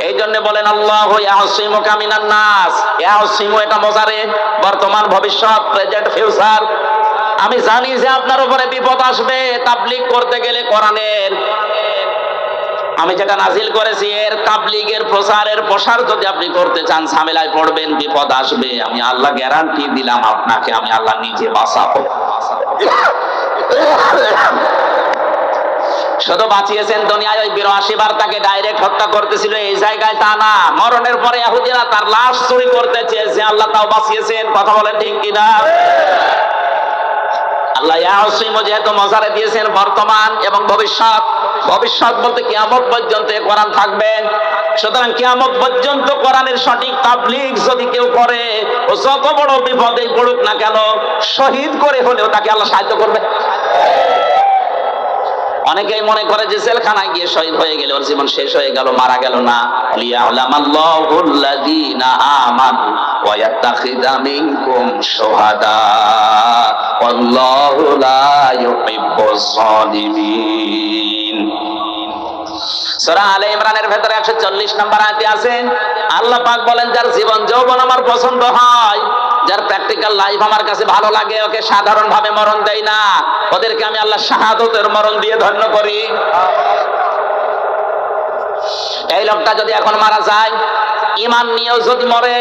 এই জন্য বলেন আল্লাহু ইয়াসিমুকা মিনান নাস। ইয়াসিমু এটা মুজারে, বর্তমান, ভবিষ্যৎ, প্রেজেন্ট, ফিউচার। আমি জানি যে আপনার উপরে বিপদ আসবে তাবলীগ করতে গেলে কোরআনের। আমি যেটা নাজিল করেছি এর তাবলীগের, প্রচারের, প্রসার যদি আপনি করতে চান, ঝামেলায় পড়বেন, বিপদ আসবে। আমি আল্লাহ গ্যারান্টি দিলাম আপনাকে, আমি আল্লাহ নিজে বাঁচাবো। শুধু বাঁচিয়েছেন দুনিয়ায়, ওই 82 বার তাকে ডাইরেক্ট হত্যা করতেছিল, এই জায়গায় তা না। মরণের পরে ইহুদিরা তার লাশ চুরি করতে চেয়েছে, আল্লাহ তাও বাঁচিয়েছেন। কথা বলেন ঠিক কিনা? আল্লাহ ইয়াসিমু যেহেতু মজারে দিয়েছেন বর্তমান এবং ভবিষ্যৎ, ভবিষ্যৎ বলতে কিয়ামত পর্যন্ত কোরআন থাকবে। সুতরাং কিয়ামত পর্যন্ত কোরআনের সঠিক তাবলীগ যদি কেউ করে, ও যত বড় বিপদে পড়ুক না কেন, শহীদ করে হলেও তাকে আল্লাহ সাহায্য করবে। অনেকেই মনে করে যে জেলখানায় গিয়ে শহীদ হয়ে গেলে ওর জীবন শেষ হয়ে গেল, মারা গেল না। লিয়ালামাল্লাহুল্লাযীনা আমানু ওয়া ইয়াত্তাখিযা মিনকুম শুহাদা ওয়াল্লাহু লা ইউহিব্বুজ যালিমিন। সূরা আলে ইমরানের ভেতরে 140 নম্বর আয়াতে আছে, আল্লাহ পাক বলেন, যার জীবন যৌবন আমার পছন্দ হয়, যার প্র্যাকটিক্যাল লাইফ আমার কাছে ভালো লাগে, ওকে সাধারণ ভাবে মরণ দেই না, ওদেরকে আমি আল্লাহ শাহাদাতের মরণ দিয়ে ধন্য করি। এই লোকটা যদি এখন মারা যায়, ঈমান নিয়েও যদি মরে,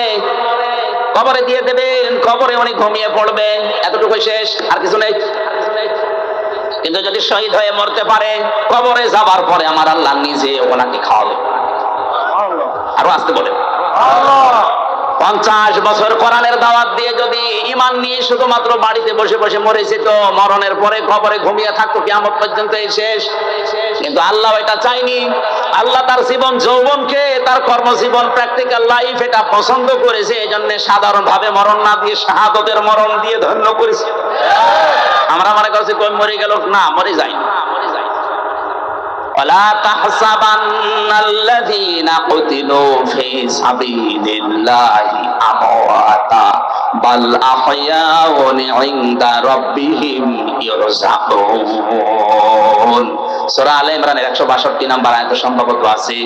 কবরে দিয়ে দেবেন, কবরে উনি ঘুমিয়ে পড়বে, এতটুকু শেষ, আর কিছু নেই। কিন্তু যদি শহীদ হয়ে মরতে পারে, কবরে যাবার পরে আমার আল্লাহ নিজে ওনাকে খাওয়াবে। আরো আসতে বলেন, 50 বছর কোরআনের দাওয়াত দিয়ে যদি ঈমান নিয়ে শুধুমাত্র বাড়িতে বসে বসে মরেছে, তো মরণের পরে কবরে ঘুমিয়ে থাকতো কিয়ামত পর্যন্ত, এই শেষ। কিন্তু আল্লাহ এটা চাইনি। আল্লাহ তার জীবন যৌবনকে, তার কর্মজীবন, প্র্যাকটিক্যাল লাইফ এটা পছন্দ করেছে, এই জন্য সাধারণ ভাবে মরণ না দিয়ে শাহাদাতের মরণ দিয়ে ধন্য করেছে। আমরা মনে করছি কই মরে গেল, না, মরে যাই না। ولا تحسبن الذين قتلوا في سبيل الله أمواتا بل أحياء عند ربهم يرزقون। সূরা আলে ইমরানের 162 নম্বর আয়াতে সম্ভবত আছে।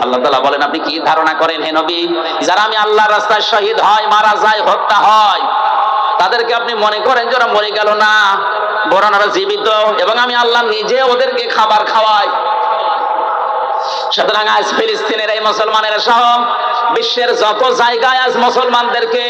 আল্লাহ তাআলা বলেন, আপনি কি ধারণা করেন হে নবী, যারা আমি আল্লাহর রাস্তায় শহীদ হয়, মারা যায়, হত্যা হয়, তাদেরকে আপনি মনে করেন যে ওরা মরে গেল? না, বরং ওরা জীবিত, এবং আমি আল্লাহ নিজে ওদেরকে খাবার খাওয়াই। সুতরাং আজ ফিলিস্তিনের এই মুসলমানেরা সহ বিশ্বের যত জায়গায় আজ মুসলমানদেরকে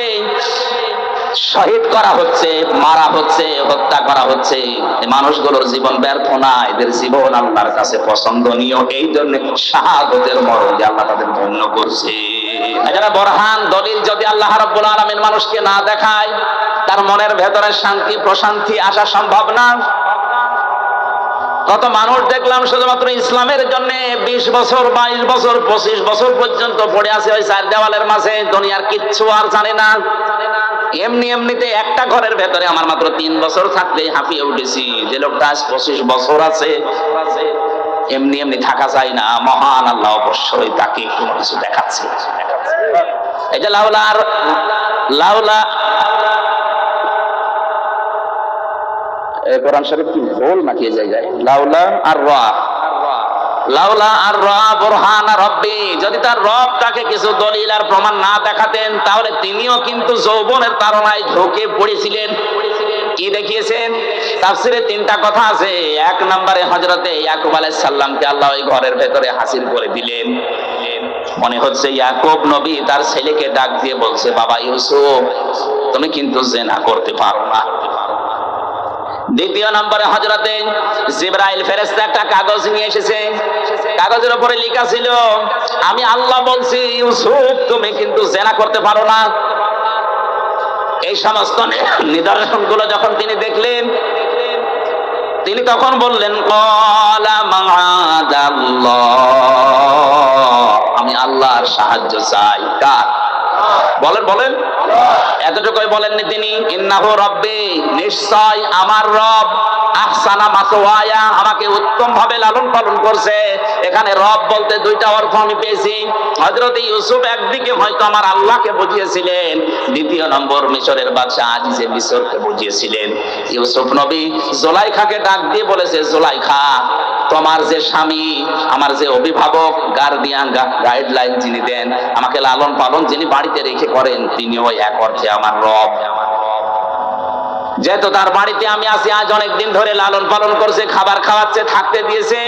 শহীদ করা হচ্ছে, মারা হচ্ছে, হত্যা করা হচ্ছে। এই মানুষগুলোর জীবন ব্যর্থ না, এদের জীবন আল্লাহর কাছে পছন্দনীয়। এই জন্য শাহাদাতের মর্যাদা আল্লাহ তাদের ধন্য করছে। এখানে বরহান দলিল যদি আল্লাহ রাব্বুল আলামিন মানুষকে না দেখায়, তার মনের ভেতরে শান্তি প্রশান্তি আসা সম্ভব না। কত মানুষ দেখলাম শুধুমাত্র ইসলামের জন্য 20 বছর 22 বছর 25 বছর পর্যন্ত পড়ে আছে ওই চার দেওয়ালের মাঝে, দুনিয়ার কিচ্ছু আর জানে না। এমনিতে একটা ঘরের ভেতরে আমার মাত্র 3 বছর থাকতে হাঁপিয়ে উঠেছি। যে লোকটা আজ 25 বছর আছে, এমনি থাকা যায় না। মহান আল্লাহ অবশ্যই তাকে কোনো কিছু দেখাচ্ছে। এই যে লাউলা কোরআন শরীফ কি ভুল নাকি এই জায়গায়? লাউলা আর রা বুরহান রাব্বি, যদি তার রব তাকে কিছু দলিল আর প্রমাণ না দেখাতেন, তাহলে তিনিও কিন্তু যৌবনের তাড়নায় ঢুকে পড়েছিলেন। কি দেখিয়েছেন? তাফসিরে 3টা কথা আছে। 1 নম্বরে হযরতে ইয়াকুব আলাইহিস সালামকে আল্লাহ ওই ঘরের ভেতরে হাসির করে দিলেন। মনে হচ্ছে ইয়াকুব নবী তার ছেলেকে ডাক দিয়ে বলছে, বাবা ইউসুফ, তুমি কিন্তু জিনা করতে পারো না। 2 নম্বরে হযরতে জিবরাইল ফেরেশতা একটা কাগজ নিয়ে এসেছে। কাগজের উপরে লেখা ছিল, আমি আল্লাহ বলছি ইউসুফ তুমি কিন্তু জিনা করতে পারো না। এই সমস্ত নিদর্শনগুলো যখন তিনি দেখলেন, তিনি তখন বললেন, ক্বালা মাআদাল্লাহ, আমি আল্লাহর সাহায্য চাই। কার? বলেন এতটুকুই বলেননি তিনি, ইন্নাহু রাব্বি, নিশ্চয় আমার রব, আহসানা মাসওয়ায়া, আমাকে উত্তম ভাবে লালন পালন করছে। এখানে রব বলতে 2টা অর্থ আমি পেয়েছি। হযরত ইউসুফ একদিকে হয়তো আমার আল্লাহকে বুঝিয়েছিলেন, 2 নম্বর মিশরের বাদশা আজিজে মিশরকে বুঝিয়েছিলেন। ইউসুফ নবী জুলাইখাকে ডাক দিয়ে বলেছে, জুলাইখা, তোমার যে স্বামী, আমার যে অভিভাবক, গার্ডিয়ান, গাইডলাইন যিনি দেন, আমাকে লালন পালন যিনি বাড়িতে রেখে করেন, তিনিও এক অর্থে আমার রব। যেহেতু তার বাড়িতে আমি আছি, আজ অনেকদিন ধরে লালন পালন করছে, খাবার খাওয়াচ্ছে, থাকতে দিয়েছে,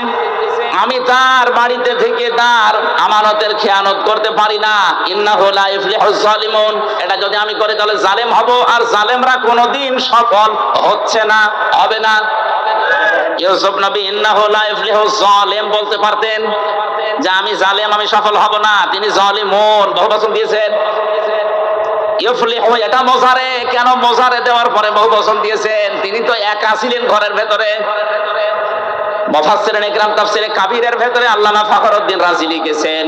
আমি তার বাড়িতে থেকে তার আমানতের খেয়ানত করতে পারি না। ইন্নাহু লা ইফলিহুজ জালিমুন, এটা যদি আমি করি তাহলে জালেম হব, আর জালেমরা কোনোদিন সফল হচ্ছে না, হবে না। ইউসুফ নবী ইন্নাহু লা ইফলিহুজ জালিম বলতে পারতেন যে আমি জালেম, আমি সফল হব না। তিনি জালিমুন বহুবচন দিয়েছেন। ইফলিহু এটা মোজারে, কেন মোজারে দেওয়ার পরে বহুবচন দিয়েছেন? তিনি তো একা ছিলেন ঘরের ভেতরে। মুফাসসিরিন ইকরাম তাফসিরে কাবীরের ভেতরে আল্লামা ফখরুদ্দিন রাজি লিখেছেন,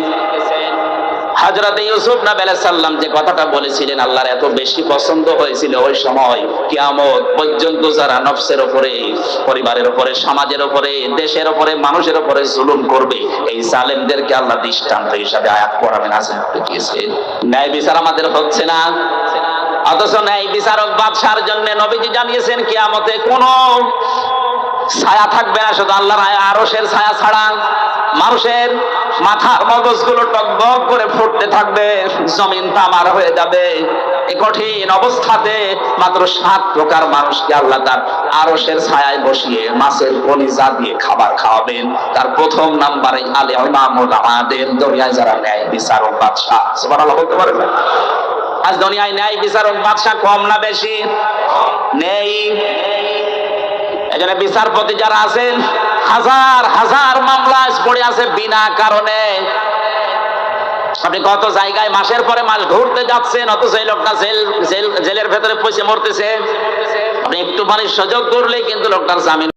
হযরত ইউসুফ নবী আলাইহিস সালাম যে কথাটা বলেছিলেন আল্লাহর এত বেশি পছন্দ হয়েছিল, ওই সময় কিয়ামত পর্যন্ত যারা নফসের উপরে, পরিবারের উপরে, সমাজের উপরে, দেশের উপরে, মানুষের উপরে জুলুম করবে, এই জালেমদেরকে আল্লাহ দৃষ্টান্ত হিসাবে আয়াত কোরআনে নাযিল করে দিয়েছেন। ন্যায় বিচার আমাদের হচ্ছে না, অথচ ন্যায় বিচারক বাদশার জন্য নবীজি জানিয়েছেন কিয়ামতে কোনো ছায়া থাকবে না, শুধু আল্লাহর আরশের ছায়া ছাড়া। মানুষের মাথার মগজগুলো টকবক করে ফুটতে থাকবে, জমিন তামার হয়ে যাবে। এই কঠিন অবস্থাতে মাত্র 7 প্রকার মানুষকে আল্লাহ তার আরশের ছায়ায় বসিয়ে মাছের কলিজা দিয়ে খাবার খাওয়াবেন। তার 1 নম্বরে আলে ইমামুল আদিল, দুনিয়ায় যারা ন্যায় বিচারক বাদশা। সুবহানাল্লাহ বলতে পারবেন? আজ দুনিয়ায় ন্যায় বিচারক বাদশা কম না বেশি? নেই। এখানে বিচারপতি যারা আছেন, হাজার হাজার মামলা পড়ে আছে বিনা কারণে। আপনি কত জায়গায় মাসের পরে মাস ঘুরতে যাচ্ছেন, অথচ এই লোকটা জেলের ভেতরে পয়সা মরতেছে। আপনি একটু সুযোগ করলেই কিন্তু লোকটার জামিন